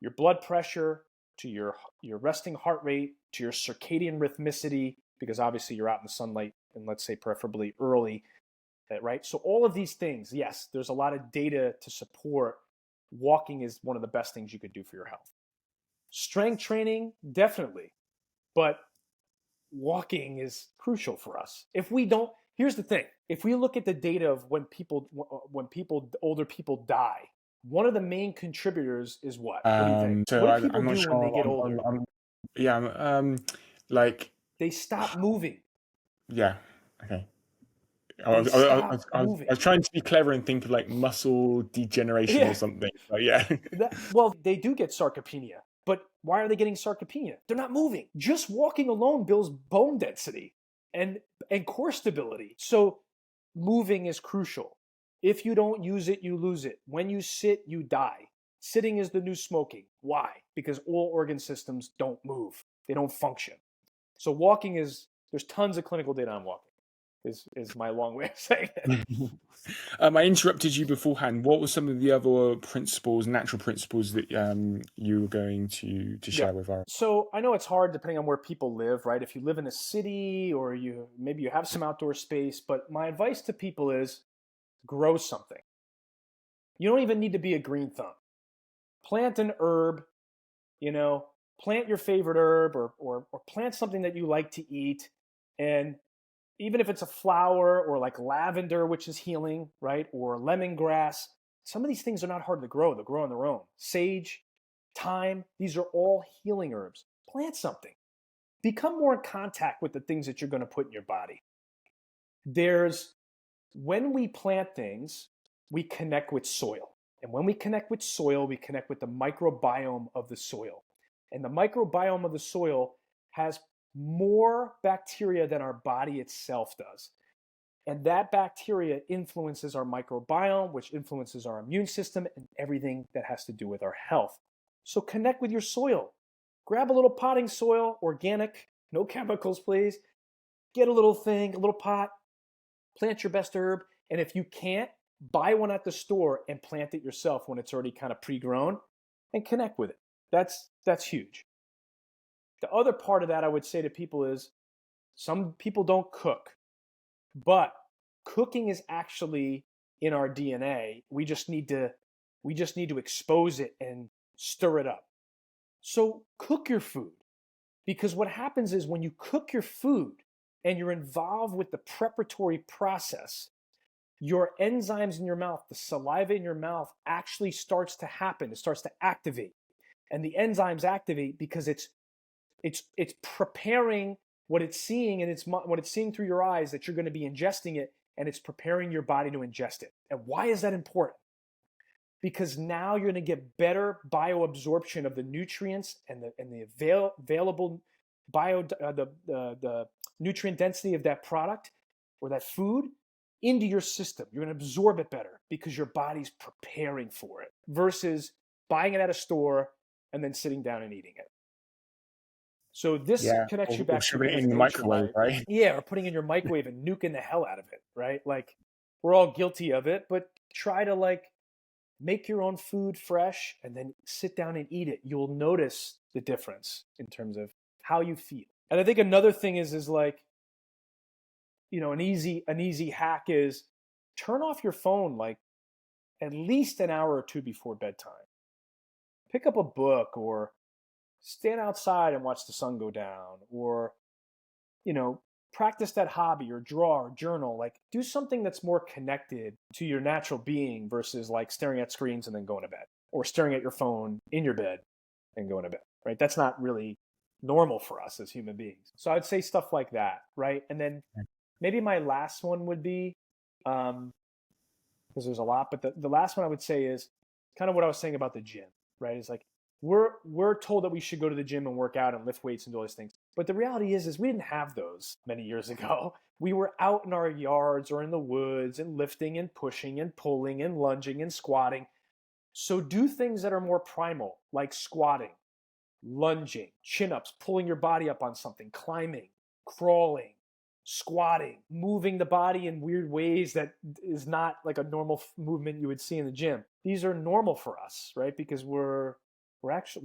your blood pressure to your resting heart rate to your circadian rhythmicity, because obviously you're out in the sunlight and let's say preferably early, right? So all of these things, yes, there's a lot of data to support walking is one of the best things you could do for your health. Strength training, definitely, but walking is crucial for us. If we don't, here's the thing: if we look at the data of older people die, one of the main contributors is what? What do you think? So What do people I'm not do when they sure. get older? Yeah, like, They stop moving. yeah, okay. They stop I moving. was trying to be clever and think of like muscle degeneration or Yeah. something. But yeah. Well, they do get sarcopenia, but why are they getting sarcopenia? They're not moving. Just walking alone builds bone density and core stability. So moving is crucial. If you don't use it, you lose it. When you sit, you die. Sitting is the new smoking. Why? Because all organ systems don't move. They don't function. So walking is, there's tons of clinical data on walking, is my long way of saying it. I interrupted you beforehand. What were some of the other principles, natural principles that you were going to Yeah. share with our? So I know it's hard depending on where people live, right? If you live in a city or maybe you have some outdoor space, but my advice to people is grow something. You don't even need to be a green thumb. Plant an herb, plant your favorite herb or plant something that you like to eat. And even if it's a flower or like lavender, which is healing, right? Or lemongrass, some of these things are not hard to grow. They'll grow on their own. Sage, thyme, these are all healing herbs. Plant something. Become more in contact with the things that you're going to put in your body. When we plant things, we connect with soil. And when we connect with soil, we connect with the microbiome of the soil. And the microbiome of the soil has more bacteria than our body itself does. And that bacteria influences our microbiome, which influences our immune system and everything that has to do with our health. So connect with your soil. Grab a little potting soil, organic, no chemicals, please. Get a little thing, a little pot, plant your best herb. And if you can't, buy one at the store and plant it yourself when it's already kind of pre-grown and connect with it. That's huge. The other part of that I would say to people is some people don't cook, but cooking is actually in our DNA. We just need to expose it and stir it up. So cook your food, because what happens is when you cook your food and you're involved with the preparatory process, your enzymes in your mouth, the saliva in your mouth actually starts to happen. It starts to activate. And the enzymes activate because it's preparing what it's seeing, and it's what it's seeing through your eyes that you're going to be ingesting it, and it's preparing your body to ingest it. And why is that important? Because now you're going to get better bioabsorption of the nutrients and the available the nutrient density of that product or that food into your system. You're going to absorb it better because your body's preparing for it versus buying it at a store and then sitting down and eating it. So this connects you or back to shoving it with in the nature, microwave, right? yeah, or putting it in your microwave and nuking the hell out of it, right? Like we're all guilty of it, but try to like make your own food fresh and then sit down and eat it. You'll notice the difference in terms of how you feel. And I think another thing is like, an easy hack is turn off your phone like at least an hour or two before bedtime. Pick up a book or stand outside and watch the sun go down, or practice that hobby or draw or journal. Like do something that's more connected to your natural being versus like staring at screens and then going to bed, or staring at your phone in your bed and going to bed, right? That's not really normal for us as human beings. So I'd say stuff like that, right? And then maybe my last one would be, because there's a lot, but the last one I would say is kind of what I was saying about the gym, right? It's like we're told that we should go to the gym and work out and lift weights and do all these things. But the reality is we didn't have those many years ago. We were out in our yards or in the woods and lifting and pushing and pulling and lunging and squatting. So do things that are more primal, like squatting, lunging, chin-ups, pulling your body up on something, climbing, crawling, squatting, moving the body in weird ways that is not like a normal movement you would see in the gym. These are normal for us, right? Because we're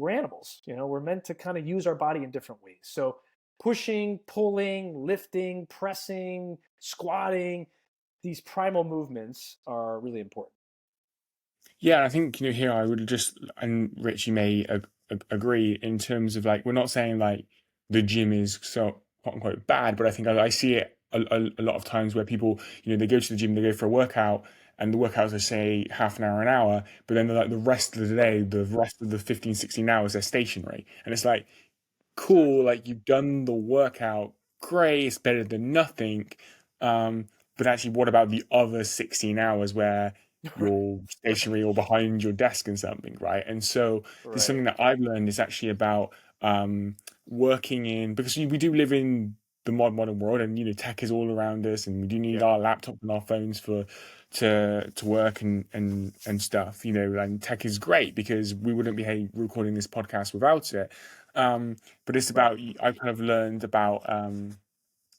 animals, we're meant to kind of use our body in different ways. So pushing, pulling, lifting, pressing, squatting, these primal movements are really important. Yeah, I think here I would just, and Rich, you may agree in terms of like we're not saying like the gym is so quote unquote bad, but I think I see it a lot of times where people they go to the gym, they go for a workout, and the workouts are say half an hour, an hour, but then like the rest of the day, the rest of the 15, 16 hours, they're stationary, and it's like cool, like you've done the workout, great, it's better than nothing. But actually, what about the other 16 hours where you're stationary or behind your desk and something, right? And so there's something that I've learned is actually about working in, because we do live in the modern world, and tech is all around us, and we do need our laptop and our phones to work and stuff, and tech is great because we wouldn't be recording this podcast without it. But it's about, I've kind of learned about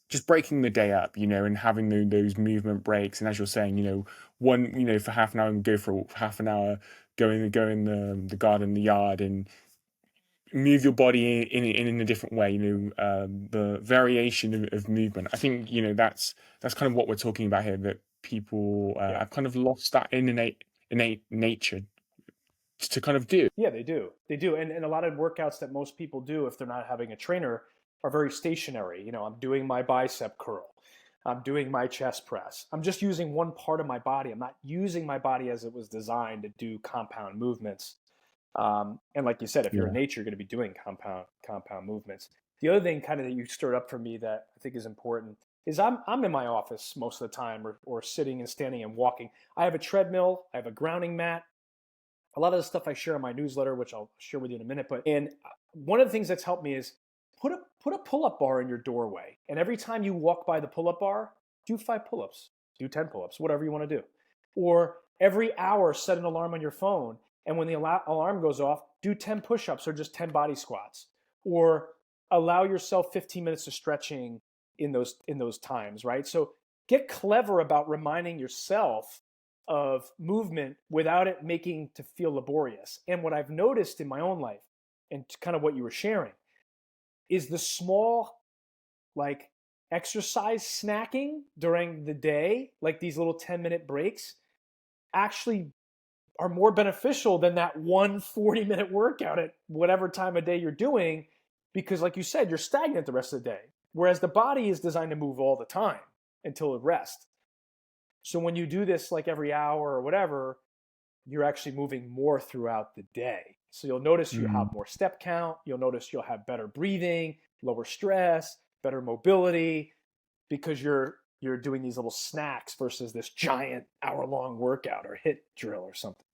just breaking the day up, and having those movement breaks. And as you're saying, one, for half an hour and go for half an hour, go in the garden, the yard, and move your body in a different way. The variation of movement. I think that's kind of what we're talking about here. That people have kind of lost that innate nature. to kind of do. Yeah, they do. They do. And a lot of workouts that most people do, if they're not having a trainer, are very stationary. You know, I'm doing my bicep curl. I'm doing my chest press. I'm just using one part of my body. I'm not using my body as it was designed to do compound movements. And like you said, if you're in Yeah. nature, you're going to be doing compound movements. The other thing kind of that you stirred up for me that I think is important is I'm in my office most of the time, or sitting and standing and walking. I have a treadmill. I have a grounding mat. A lot of the stuff I share in my newsletter, which I'll share with you in a minute. But and one of the things that's helped me is put a pull-up bar in your doorway, and every time you walk by the pull-up bar, do 5 pull-ups, do 10 pull-ups, whatever you want to do. Or every hour, set an alarm on your phone, and when the alarm goes off, do 10 push-ups or just 10 body squats. Or allow yourself 15 minutes of stretching in those times, right? So get clever about reminding yourself of movement without it making to feel laborious. And what I've noticed in my own life, and kind of what you were sharing, is the small, like, exercise snacking during the day, like these little 10-minute breaks, actually are more beneficial than that one 40-minute workout at whatever time of day you're doing, because like you said, you're stagnant the rest of the day. Whereas the body is designed to move all the time until it rests. So when you do this like every hour or whatever, you're actually moving more throughout the day. So you'll notice you have more step count. You'll notice you'll have better breathing, lower stress, better mobility, because you're doing these little snacks versus this giant hour-long workout or hit drill or something.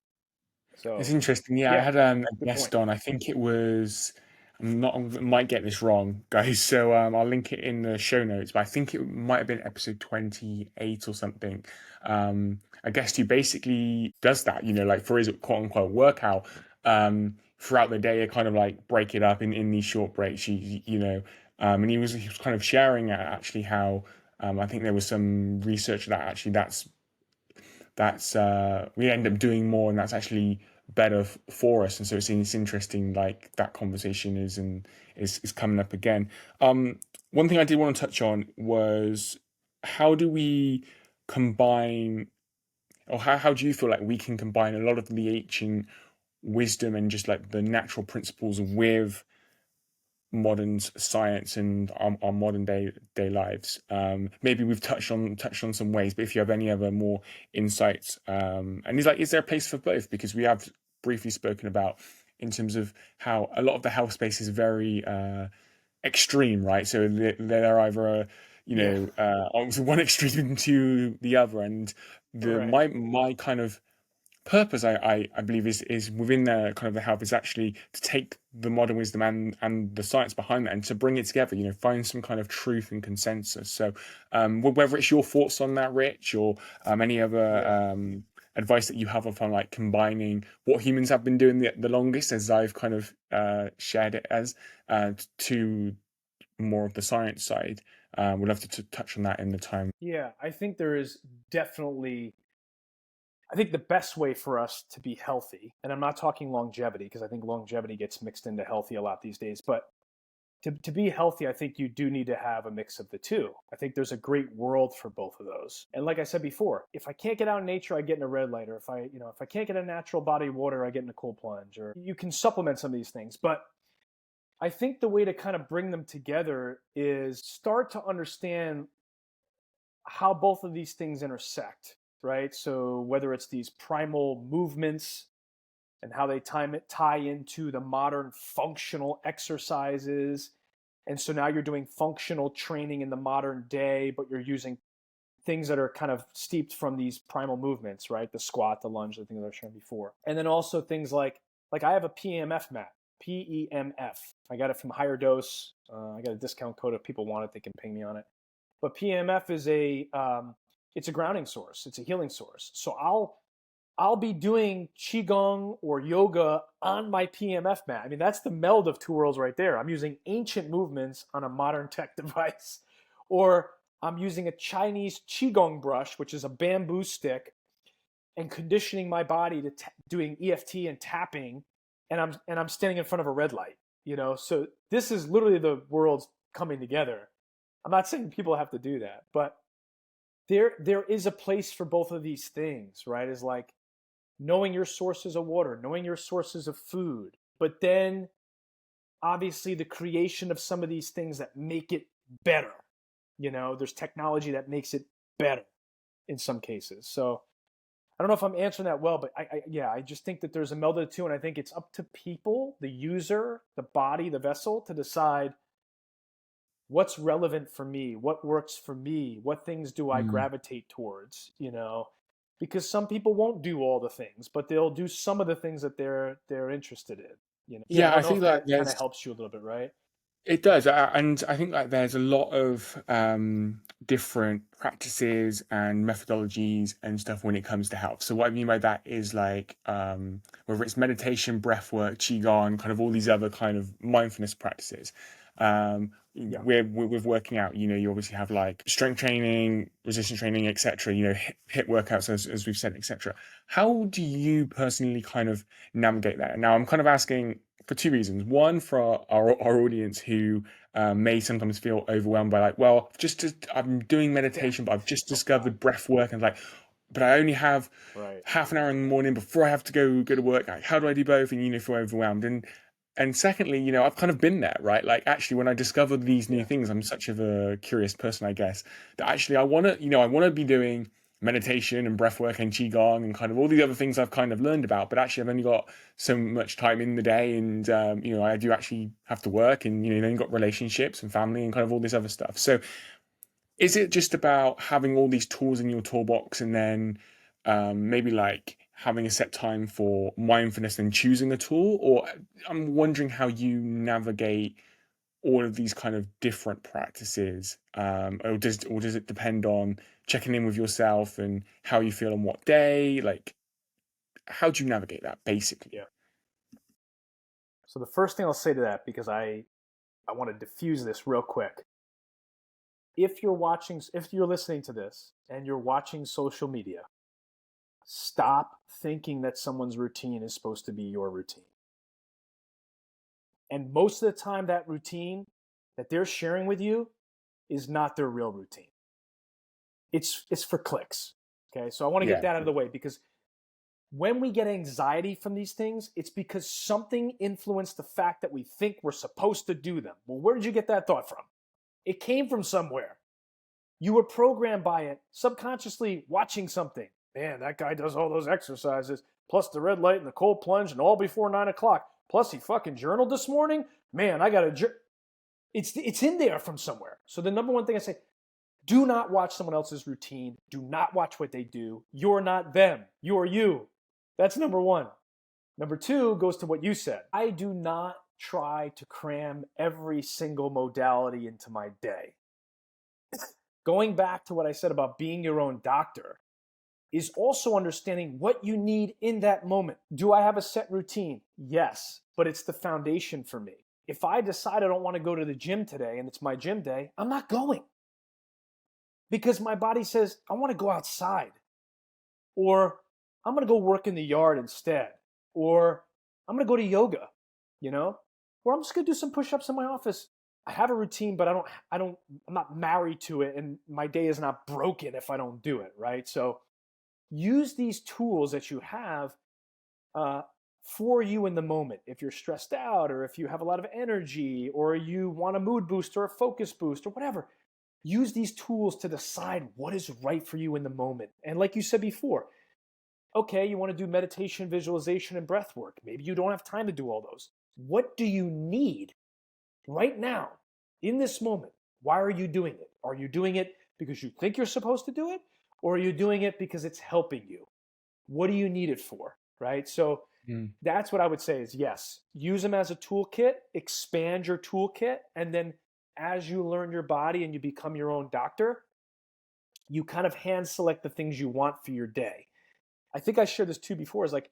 It's So interesting. Yeah, I yeah, had a good point. guest on. I think it was. I might get this wrong, guys. So I'll link it in the show notes. But I think it might have been episode 28 or something. A guest who basically does that. You know, like for his quote unquote workout. Throughout the day, I kind of like break it up in these short breaks. You know, and he was kind of sharing actually how I think there was some research that actually that's we end up doing more, and that's actually better for us. And so it's interesting, like that conversation is coming up again. One thing I did want to touch on was, how do we combine, or how do you feel like we can combine a lot of the ancient wisdom and just like the natural principles with modern science and our modern day lives? Maybe we've touched on some ways, but if you have any other more insights, and is there a place for both? Because we have briefly spoken about in terms of how a lot of the health space is very extreme, right? So they're either Yeah, on one extreme to the other, and the right. my kind of purpose I believe is within the kind of the health is actually to take the modern wisdom and the science behind that and to bring it together, find some kind of truth and consensus. So whether it's your thoughts on that, Rich, or any other Yeah. advice that you have upon like combining what humans have been doing the longest, as I've kind of shared it as, to more of the science side. We'd love to touch on that in the time. Yeah, I think there is definitely, I think the best way for us to be healthy, and I'm not talking longevity because I think longevity gets mixed into healthy a lot these days, but to be healthy, I think you do need to have a mix of the two. I think there's a great world for both of those. And like I said before, if I can't get out in nature, I get in a red light, or if I can't get a natural body of water, I get in a cold plunge, or you can supplement some of these things. But I think the way to kind of bring them together is start to understand how both of these things intersect, right? So whether it's these primal movements and how they tie into the modern functional exercises. And so now you're doing functional training in the modern day, but you're using things that are kind of steeped from these primal movements, right? The squat, the lunge, the things I was showing before. And then also things like I have a PEMF mat, PEMF. I got it from Higher Dose. I got a discount code. If people want it, they can ping me on it. But PEMF is it's a grounding source. It's a healing source. So I'll be doing qigong or yoga on my PEMF mat. I mean, that's the meld of two worlds right there. I'm using ancient movements on a modern tech device, or I'm using a Chinese qigong brush, which is a bamboo stick, and conditioning my body to doing EFT and tapping, and I'm standing in front of a red light. So this is literally the worlds coming together. I'm not saying people have to do that, but there is a place for both of these things, right? Is like knowing your sources of water, knowing your sources of food, but then obviously the creation of some of these things that make it better. There's technology that makes it better in some cases. So I don't know if I'm answering that well, but I just think that there's a meld of the two, and I think it's up to people, the user, the body, the vessel, to decide what's relevant for me, what works for me, what things do I gravitate towards, because some people won't do all the things, but they'll do some of the things that they're interested in. I Yeah, I don't know think if like that kind there's of helps you a little bit, right? it does, and I think like there's a lot of different practices and methodologies and stuff when it comes to health. So what I mean by that is like whether it's meditation, breath work, qigong, kind of all these other kind of mindfulness practices. Yeah. With working out, you obviously have like strength training, resistance training, etc. Hit workouts as we've said, etc. How do you personally kind of navigate that? Now, I'm kind of asking for two reasons. One, for our audience who may sometimes feel overwhelmed by like, well, I'm doing Yeah. meditation, but I've just Oh God. discovered breath work, and like, but I only have Right. half an hour in the morning before I have to go to work. Like, how do I do both? And feel overwhelmed. And secondly, I've kind of been there, right? Like, actually, when I discovered these new Yeah. things, I'm such of a curious person, I guess, that actually I want to be doing meditation and breath work and qigong and kind of all the other things I've kind of learned about. But actually, I've only got so much time in the day, and I do actually have to work, and then you've got relationships and family and kind of all this other stuff. So, is it just about having all these tools in your toolbox, and then maybe like having a set time for mindfulness and choosing a tool? Or I'm wondering how you navigate all of these kind of different practices, or does it depend on checking in with yourself and how you feel on what day? Like, how do you navigate that basically? Yeah. So the first thing I'll say to that, because I want to diffuse this real quick. If you're listening to this and you're watching social media, stop thinking that someone's routine is supposed to be your routine. And most of the time, that routine that they're sharing with you is not their real routine. It's for clicks. Okay. So I want to get Yeah, that out of the way, because when we get anxiety from these things, it's because something influenced the fact that we think we're supposed to do them. Well, where did you get that thought from? It came from somewhere. You were programmed by it, subconsciously watching something. Man, that guy does all those exercises, plus the red light and the cold plunge, and all before 9 o'clock. Plus he fucking journaled this morning. Man, I got to. It's in there from somewhere. So the number one thing I say: do not watch someone else's routine. Do not watch what they do. You're not them. You're you. That's number one. Number two goes to what you said. I do not try to cram every single modality into my day. Going back to what I said about being your own doctor is also understanding what you need in that moment. Do I have a set routine? Yes, but it's the foundation for me. If I decide I don't want to go to the gym today and it's my gym day, I'm not going, because my body says, I want to go outside, or I'm going to go work in the yard instead, or I'm going to go to yoga, or I'm just going to do some push-ups in my office. I have a routine, but I'm not married to it, and my day is not broken if I don't do it, right? So use these tools that you have for you in the moment. If you're stressed out, or if you have a lot of energy, or you want a mood boost or a focus boost or whatever, use these tools to decide what is right for you in the moment. And like you said before, okay, you want to do meditation, visualization, and breath work. Maybe you don't have time to do all those. What do you need right now, in this moment? Why are you doing it? Are you doing it because you think you're supposed to do it? Or are you doing it because it's helping you? What do you need it for, right? So that's what I would say is, yes, use them as a toolkit, expand your toolkit, and then as you learn your body and you become your own doctor, you kind of hand select the things you want for your day. I think I shared this too before, is like,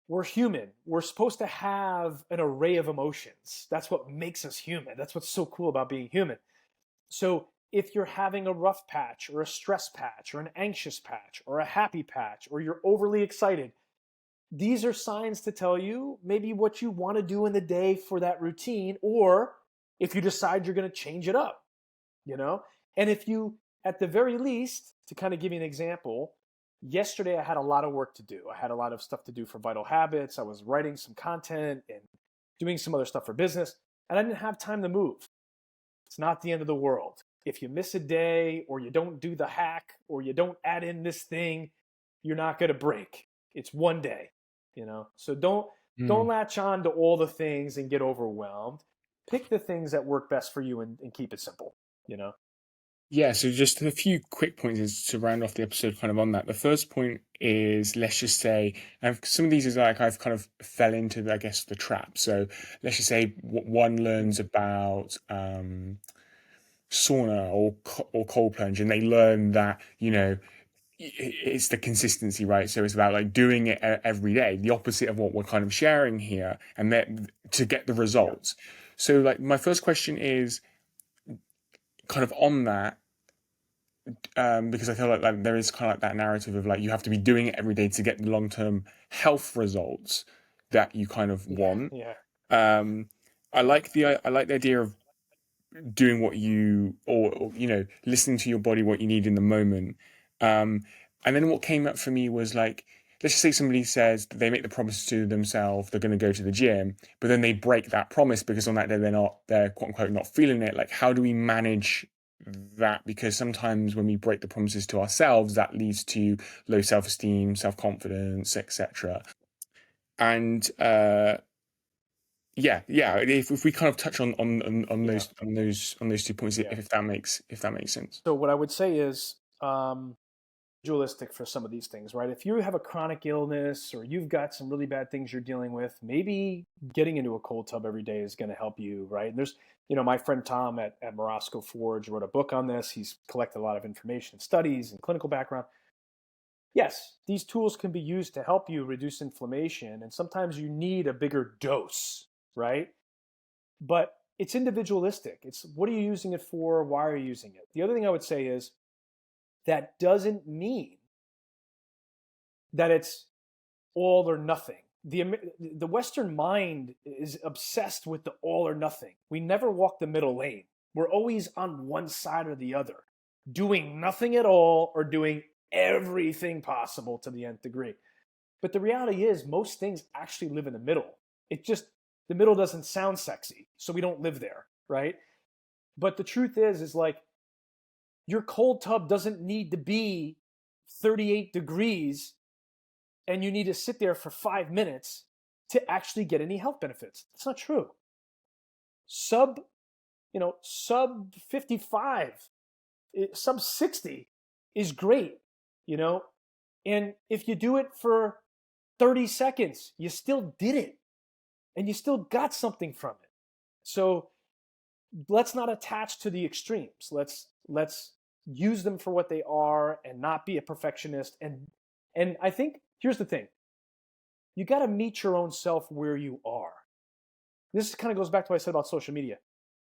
we're human. We're supposed to have an array of emotions. That's what makes us human. That's what's so cool about being human. So if you're having a rough patch, or a stress patch, or an anxious patch, or a happy patch, or you're overly excited, these are signs to tell you maybe what you want to do in the day for that routine, or if you decide you're going to change it up, And if you, at the very least, to kind of give you an example, yesterday I had a lot of work to do. I had a lot of stuff to do for Vital Habits. I was writing some content and doing some other stuff for business, and I didn't have time to move. It's not the end of the world. If you miss a day or you don't do the hack or you don't add in this thing, you're not going to break. It's one day, So don't latch on to all the things and get overwhelmed. Pick the things that work best for you and keep it simple, Yeah, so just a few quick points is to round off the episode kind of on that. The first point is, let's just say, and some of these is like I've kind of fell into, I guess, the trap. So let's just say one learns about sauna or cold plunge, and they learn that, it's the consistency, right? So it's about like doing it every day, the opposite of what we're kind of sharing here, and then to get the Yeah. results. So like my first question is kind of on that, because I feel like there is kind of like that narrative of like you have to be doing it every day to get the long-term health results that you kind of Yeah. want. Yeah. Um, I like the idea of doing what you or listening to your body, what you need in the moment. Um, and then what came up for me was like, let's just say somebody says that they make the promise to themselves they're going to go to the gym, but then they break that promise because on that day they're quote unquote not feeling it. Like, how do we manage that? Because sometimes when we break the promises to ourselves, that leads to low self-esteem, self-confidence, etc. And yeah. If we kind of touch on Yeah. those 2 points, Yeah. if that makes sense. So what I would say is dualistic for some of these things, right? If you have a chronic illness or you've got some really bad things you're dealing with, maybe getting into a cold tub every day is going to help you, right? And there's, my friend Tom at Morosco Forge wrote a book on this. He's collected a lot of information, studies, and clinical background. Yes, these tools can be used to help you reduce inflammation, and sometimes you need a bigger dose, right? But it's individualistic. It's what are you using it for? Why are you using it? The other thing I would say is that doesn't mean that it's all or nothing. The Western mind is obsessed with the all or nothing. We never walk the middle lane. We're always on one side or the other, doing nothing at all or doing everything possible to the nth degree. But the reality is, most things actually live in the middle. It just, the middle doesn't sound sexy, so we don't live there, right? But the truth is like, your cold tub doesn't need to be 38 degrees and you need to sit there for 5 minutes to actually get any health benefits. That's not true. Sub 55, sub 60 is great, and if you do it for 30 seconds, you still did it and you still got something from it. So let's not attach to the extremes. Let's use them for what they are and not be a perfectionist. And I think here's the thing. You got to meet your own self where you are. This kind of goes back to what I said about social media.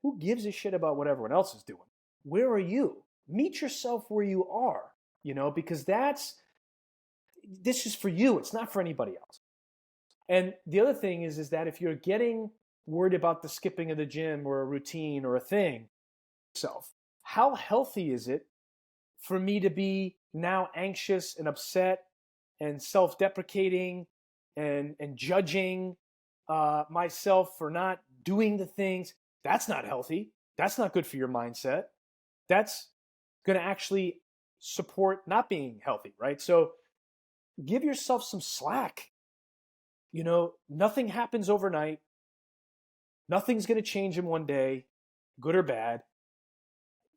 Who gives a shit about what everyone else is doing? Where are you? Meet yourself where you are, because this is for you. It's not for anybody else. And the other thing is that if you're getting worried about the skipping of the gym or a routine or a thing, how healthy is it for me to be now anxious and upset and self-deprecating and judging myself for not doing the things? That's not healthy. That's not good for your mindset. That's going to actually support not being healthy, right? So give yourself some slack. Nothing happens overnight. Nothing's going to change in one day, good or bad.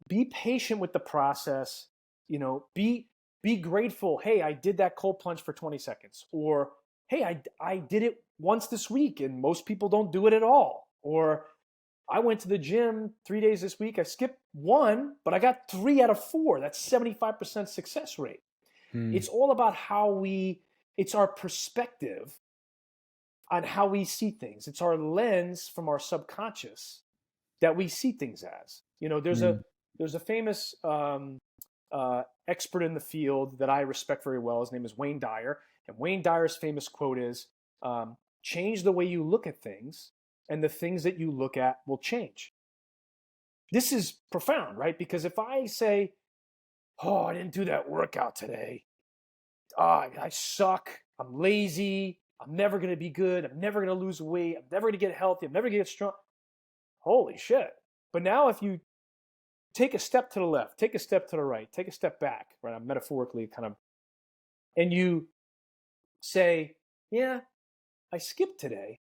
Be patient with the process. Be grateful. Hey, I did that cold plunge for 20 seconds. Or, hey, I did it once this week and most people don't do it at all. Or I went to the gym 3 days this week. I skipped one, but I got 3 out of 4. That's 75% success rate. It's all about it's our perspective on how we see things. It's our lens from our subconscious that we see things as. There's a famous expert in the field that I respect very well. His name is Wayne Dyer. And Wayne Dyer's famous quote is, change the way you look at things, and the things that you look at will change. This is profound, right? Because if I say, oh, I didn't do that workout today, I suck. I'm lazy. I'm never going to be good. I'm never going to lose weight. I'm never going to get healthy. I'm never going to get strong. Holy shit. But now if you take a step to the left, take a step to the right, take a step back, right? I'm metaphorically kind of, and you say, yeah, I skipped today,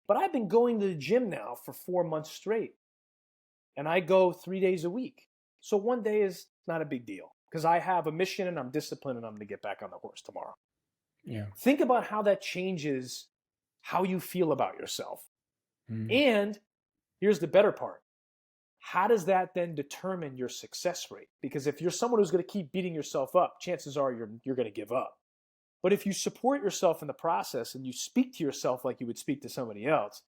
but I've been going to the gym now for 4 months straight. And I go 3 days a week. So one day is not a big deal because I have a mission and I'm disciplined and I'm going to get back on the horse tomorrow. Yeah. Think about how that changes how you feel about yourself. Mm. And here's the better part. How does that then determine your success rate? Because if you're someone who's going to keep beating yourself up, chances are you're going to give up. But if you support yourself in the process and you speak to yourself like you would speak to somebody else,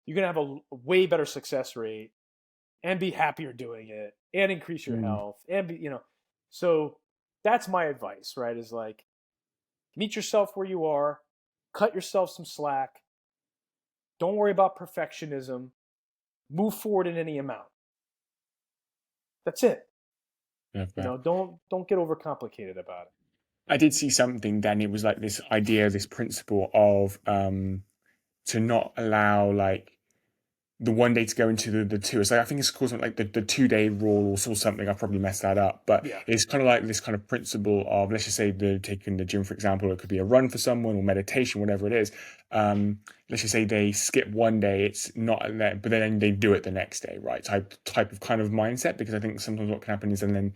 you're going to have a way better success rate and be happier doing it and increase your health and be, so that's my advice, right? Is like, meet yourself where you are, cut yourself some slack. Don't worry about perfectionism. Move forward in any amount. That's it. Don't get overcomplicated about it. I did see something, then it was like this idea, this principle of to not allow like the one day to go into the two. It's like, I think it's called something like the 2 day rule or something. I probably messed that up, but Yeah. it's kind of like this kind of principle of, let's just say taking the gym, for example, it could be a run for someone or meditation, whatever it is. Let's just say they skip one day, it's not there, but then they do it the next day, right? Type of kind of mindset, because I think sometimes what can happen is, and then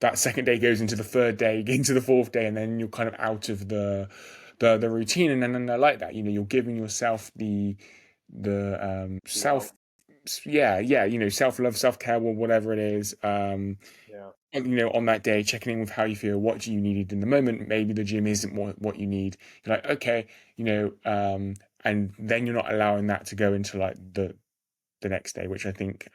that second day goes into the third day, into the fourth day, and then you're kind of out of the routine. And then I like that, you're giving yourself the self self-love, self-care, or whatever it is, on that day, checking in with how you feel, what do you need in the moment. Maybe the gym isn't what you need. You're like, okay, and then you're not allowing that to go into like the next day, which I think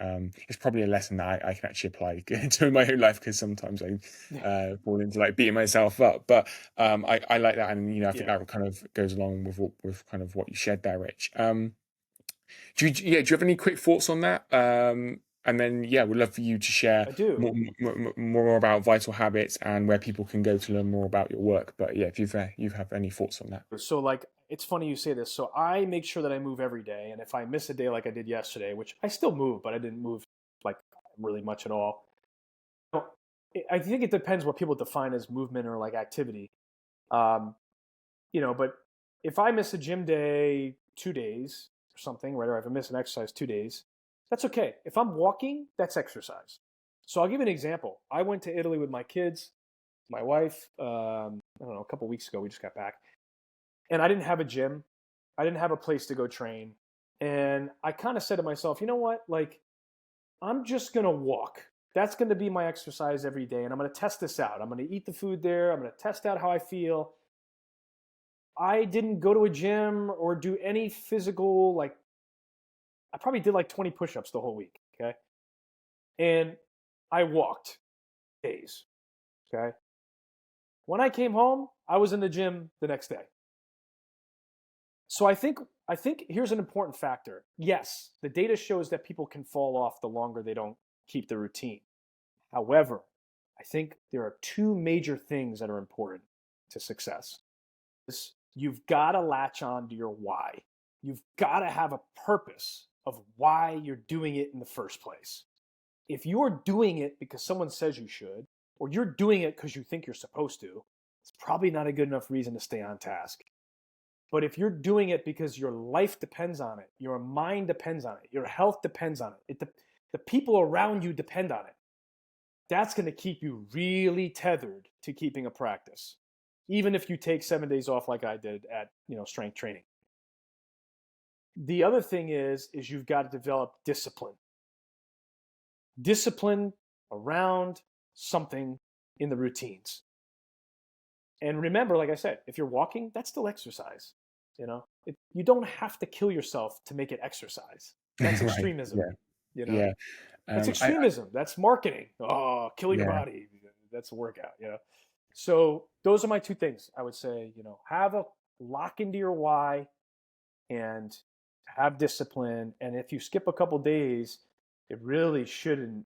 is probably a lesson that I can actually apply to my own life, because sometimes I fall into like beating myself up. But I like that, and I think that kind of goes along with kind of what you shared there, Rich. Do you have any quick thoughts on that? And then, we'd love for you to share more about Vital Habits and where people can go to learn more about your work. But if you have any thoughts on that. So like, it's funny you say this. So I make sure that I move every day. And if I miss a day like I did yesterday, which I still move, but I didn't move like really much at all. I think it depends what people define as movement or like activity. But if I miss a gym day 2 days or something, right, or if I miss an exercise 2 days, that's okay. If I'm walking, that's exercise. So I'll give you an example. I went to Italy with my kids, my wife, I don't know, a couple weeks ago. We just got back. And I didn't have a gym. I didn't have a place to go train. And I kind of said to myself, you know what? Like, I'm just going to walk. That's going to be my exercise every day. And I'm going to test this out. I'm going to eat the food there. I'm going to test out how I feel. I didn't go to a gym or do any physical, like, I probably did like 20 push-ups the whole week, okay? And I walked days, okay? When I came home, I was in the gym the next day. So I think here's an important factor. Yes, the data shows that people can fall off the longer they don't keep the routine. However, I think there are two major things that are important to success. You've got to latch on to your why. You've got to have a purpose of why you're doing it in the first place. If you're doing it because someone says you should, or you're doing it because you think you're supposed to, it's probably not a good enough reason to stay on task. But if you're doing it because your life depends on it, your mind depends on it, your health depends on it, the people around you depend on it, that's going to keep you really tethered to keeping a practice, even if you take 7 days off like I did at strength training. The other thing is you've got to develop discipline. Discipline around something in the routines. And remember, like I said, if you're walking, that's still exercise. You don't have to kill yourself to make it exercise. That's extremism. Right. That's extremism. That's marketing. Oh, kill your body. That's a workout. So those are my two things. I would say, have a lock into your why and have discipline. And if you skip a couple days, it really shouldn't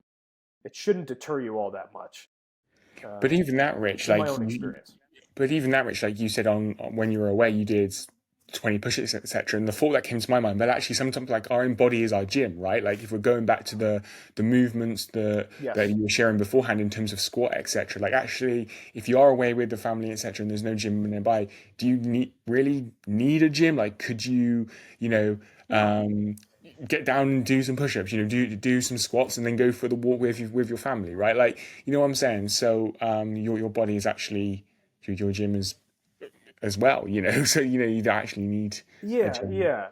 deter you all that much. But even that, Rich, my own experience. But even that, Rich, like you said, on when you were away, you did 20 push-ups, etc. And the thought that came to my mind, but actually sometimes like our own body is our gym, right? Like if we're going back to the movements that Yes. you were sharing beforehand in terms of squat, etc. Like actually, if you are away with the family, etc., and there's no gym nearby, do you really need a gym? Like could you, you know, No. get down and do some push-ups, do some squats and then go for the walk with your family, right? Like, you know what I'm saying? So your body is actually your gym is as well, so you don't actually need a Yeah, gym. yeah,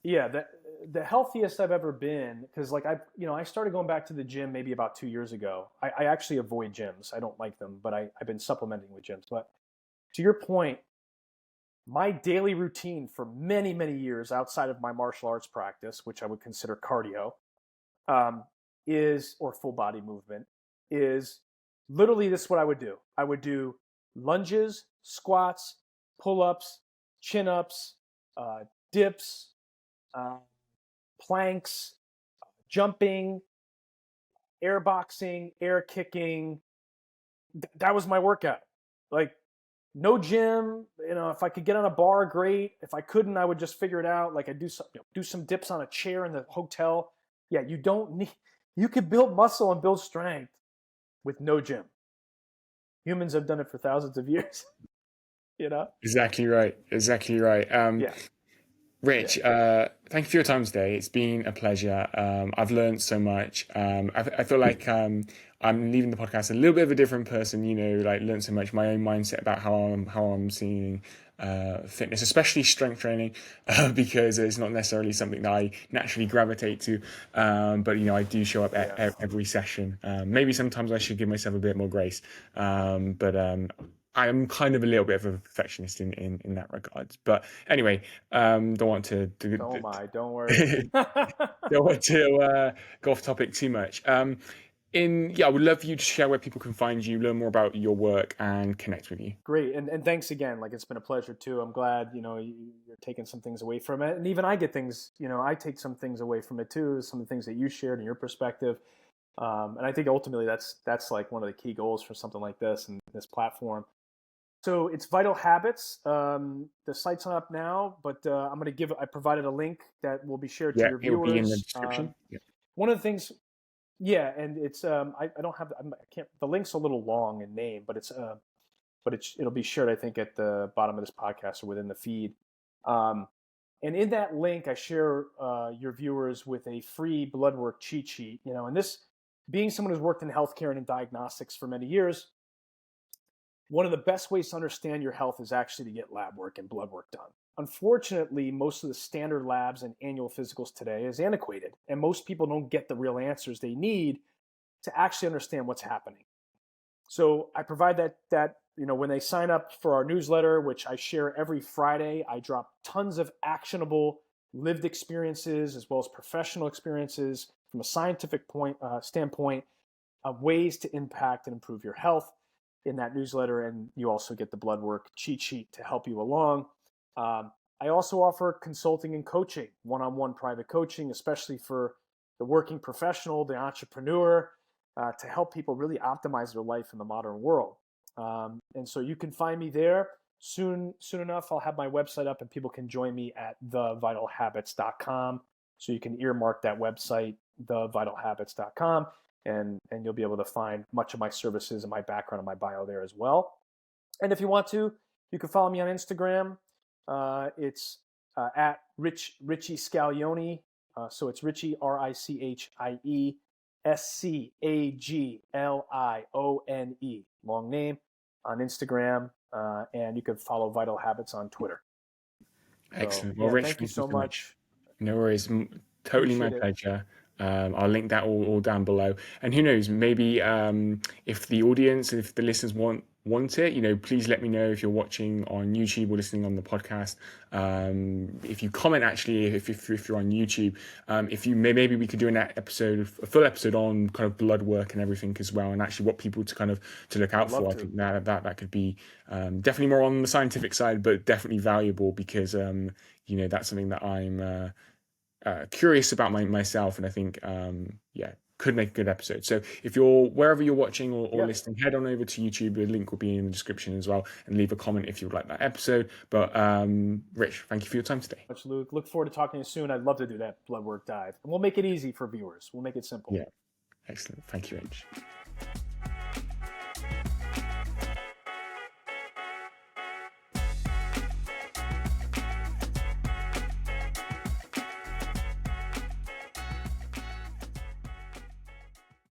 yeah. The healthiest I've ever been, because like I started going back to the gym maybe about 2 years ago. I actually avoid gyms. I don't like them, but I've been supplementing with gyms. But to your point, my daily routine for many, many years outside of my martial arts practice, which I would consider cardio, um, is or full body movement, is literally this is what I would do. I would do lunges, squats, pull ups, chin ups, dips, uh, planks, jumping, air boxing, air kicking. That was my workout. Like no gym. If I could get on a bar, great. If I couldn't, I would just figure it out. Like I do some dips on a chair in the hotel. Yeah, you don't need. You could build muscle and build strength with no gym. Humans have done it for thousands of years. you know. Exactly right. Exactly right. Yeah. Yeah. Rich, thank you for your time today. It's been a pleasure. I've learned so much. I feel like I'm leaving the podcast a little bit of a different person. Like learned so much. My own mindset about how I'm seeing fitness, especially strength training, because it's not necessarily something that I naturally gravitate to. But I do show up Yeah. at every session. Maybe sometimes I should give myself a bit more grace. But I'm kind of a little bit of a perfectionist in that regard. But anyway, don't want to So am I. Don't worry. don't want to go off topic too much. I would love for you to share where people can find you, learn more about your work, and connect with you. Great, and thanks again. Like it's been a pleasure too. I'm glad you're taking some things away from it, and even I get things. I take some things away from it too. Some of the things that you shared in your perspective, and I think ultimately that's like one of the key goals for something like this and this platform. So it's Vital Habits. The site's not up now, but I provided a link that will be shared to Yeah, your it will be in the viewers. description. Yeah. One of the things, yeah, and it's I don't have I can't the link's a little long in name, but it'll be shared I think at the bottom of this podcast or within the feed. Um, and in that link, I share your viewers with a free blood work cheat sheet. And this, being someone who's worked in healthcare and in diagnostics for many years, one of the best ways to understand your health is actually to get lab work and blood work done. Unfortunately, most of the standard labs and annual physicals today is antiquated, and most people don't get the real answers they need to actually understand what's happening. So I provide that when they sign up for our newsletter, which I share every Friday, I drop tons of actionable lived experiences as well as professional experiences from a scientific standpoint of ways to impact and improve your health in that newsletter, and you also get the blood work cheat sheet to help you along. I also offer consulting and coaching, one-on-one private coaching, especially for the working professional, the entrepreneur, to help people really optimize their life in the modern world. And so you can find me there. Soon enough, I'll have my website up and people can join me at thevitalhabits.com. So you can earmark that website, thevitalhabits.com, and you'll be able to find much of my services and my background and my bio there as well. And if you want to, you can follow me on Instagram. It's at Richie Scaglione. So it's Richie, RICHIE SCAGLIONE, long name, on Instagram, and you can follow Vital Habits on Twitter. Excellent. So, Well, yeah, Rich, thank you thank you so so much. much. No worries. Totally my Appreciate it. pleasure. I'll link that all down below. And who knows, maybe if the audience, if the listeners want it, please let me know if you're watching on YouTube or listening on the podcast. If you comment, actually, if you're on YouTube, if you maybe we could do a full episode on kind of blood work and everything as well, and actually what people to look out for. I think that could be definitely more on the scientific side, but definitely valuable because that's something that I'm curious about myself, and I think could make a good episode. So if you're wherever you're watching or Yeah. listening, head on over to YouTube. The link will be in the description as well, and leave a comment if you would like that episode. But Rich, thank you for your time today. Much, Luke. Look forward to talking to you soon. I'd love to do that blood work dive, and we'll make it easy for viewers. We'll make it simple. Yeah, excellent. Thank you, Rich.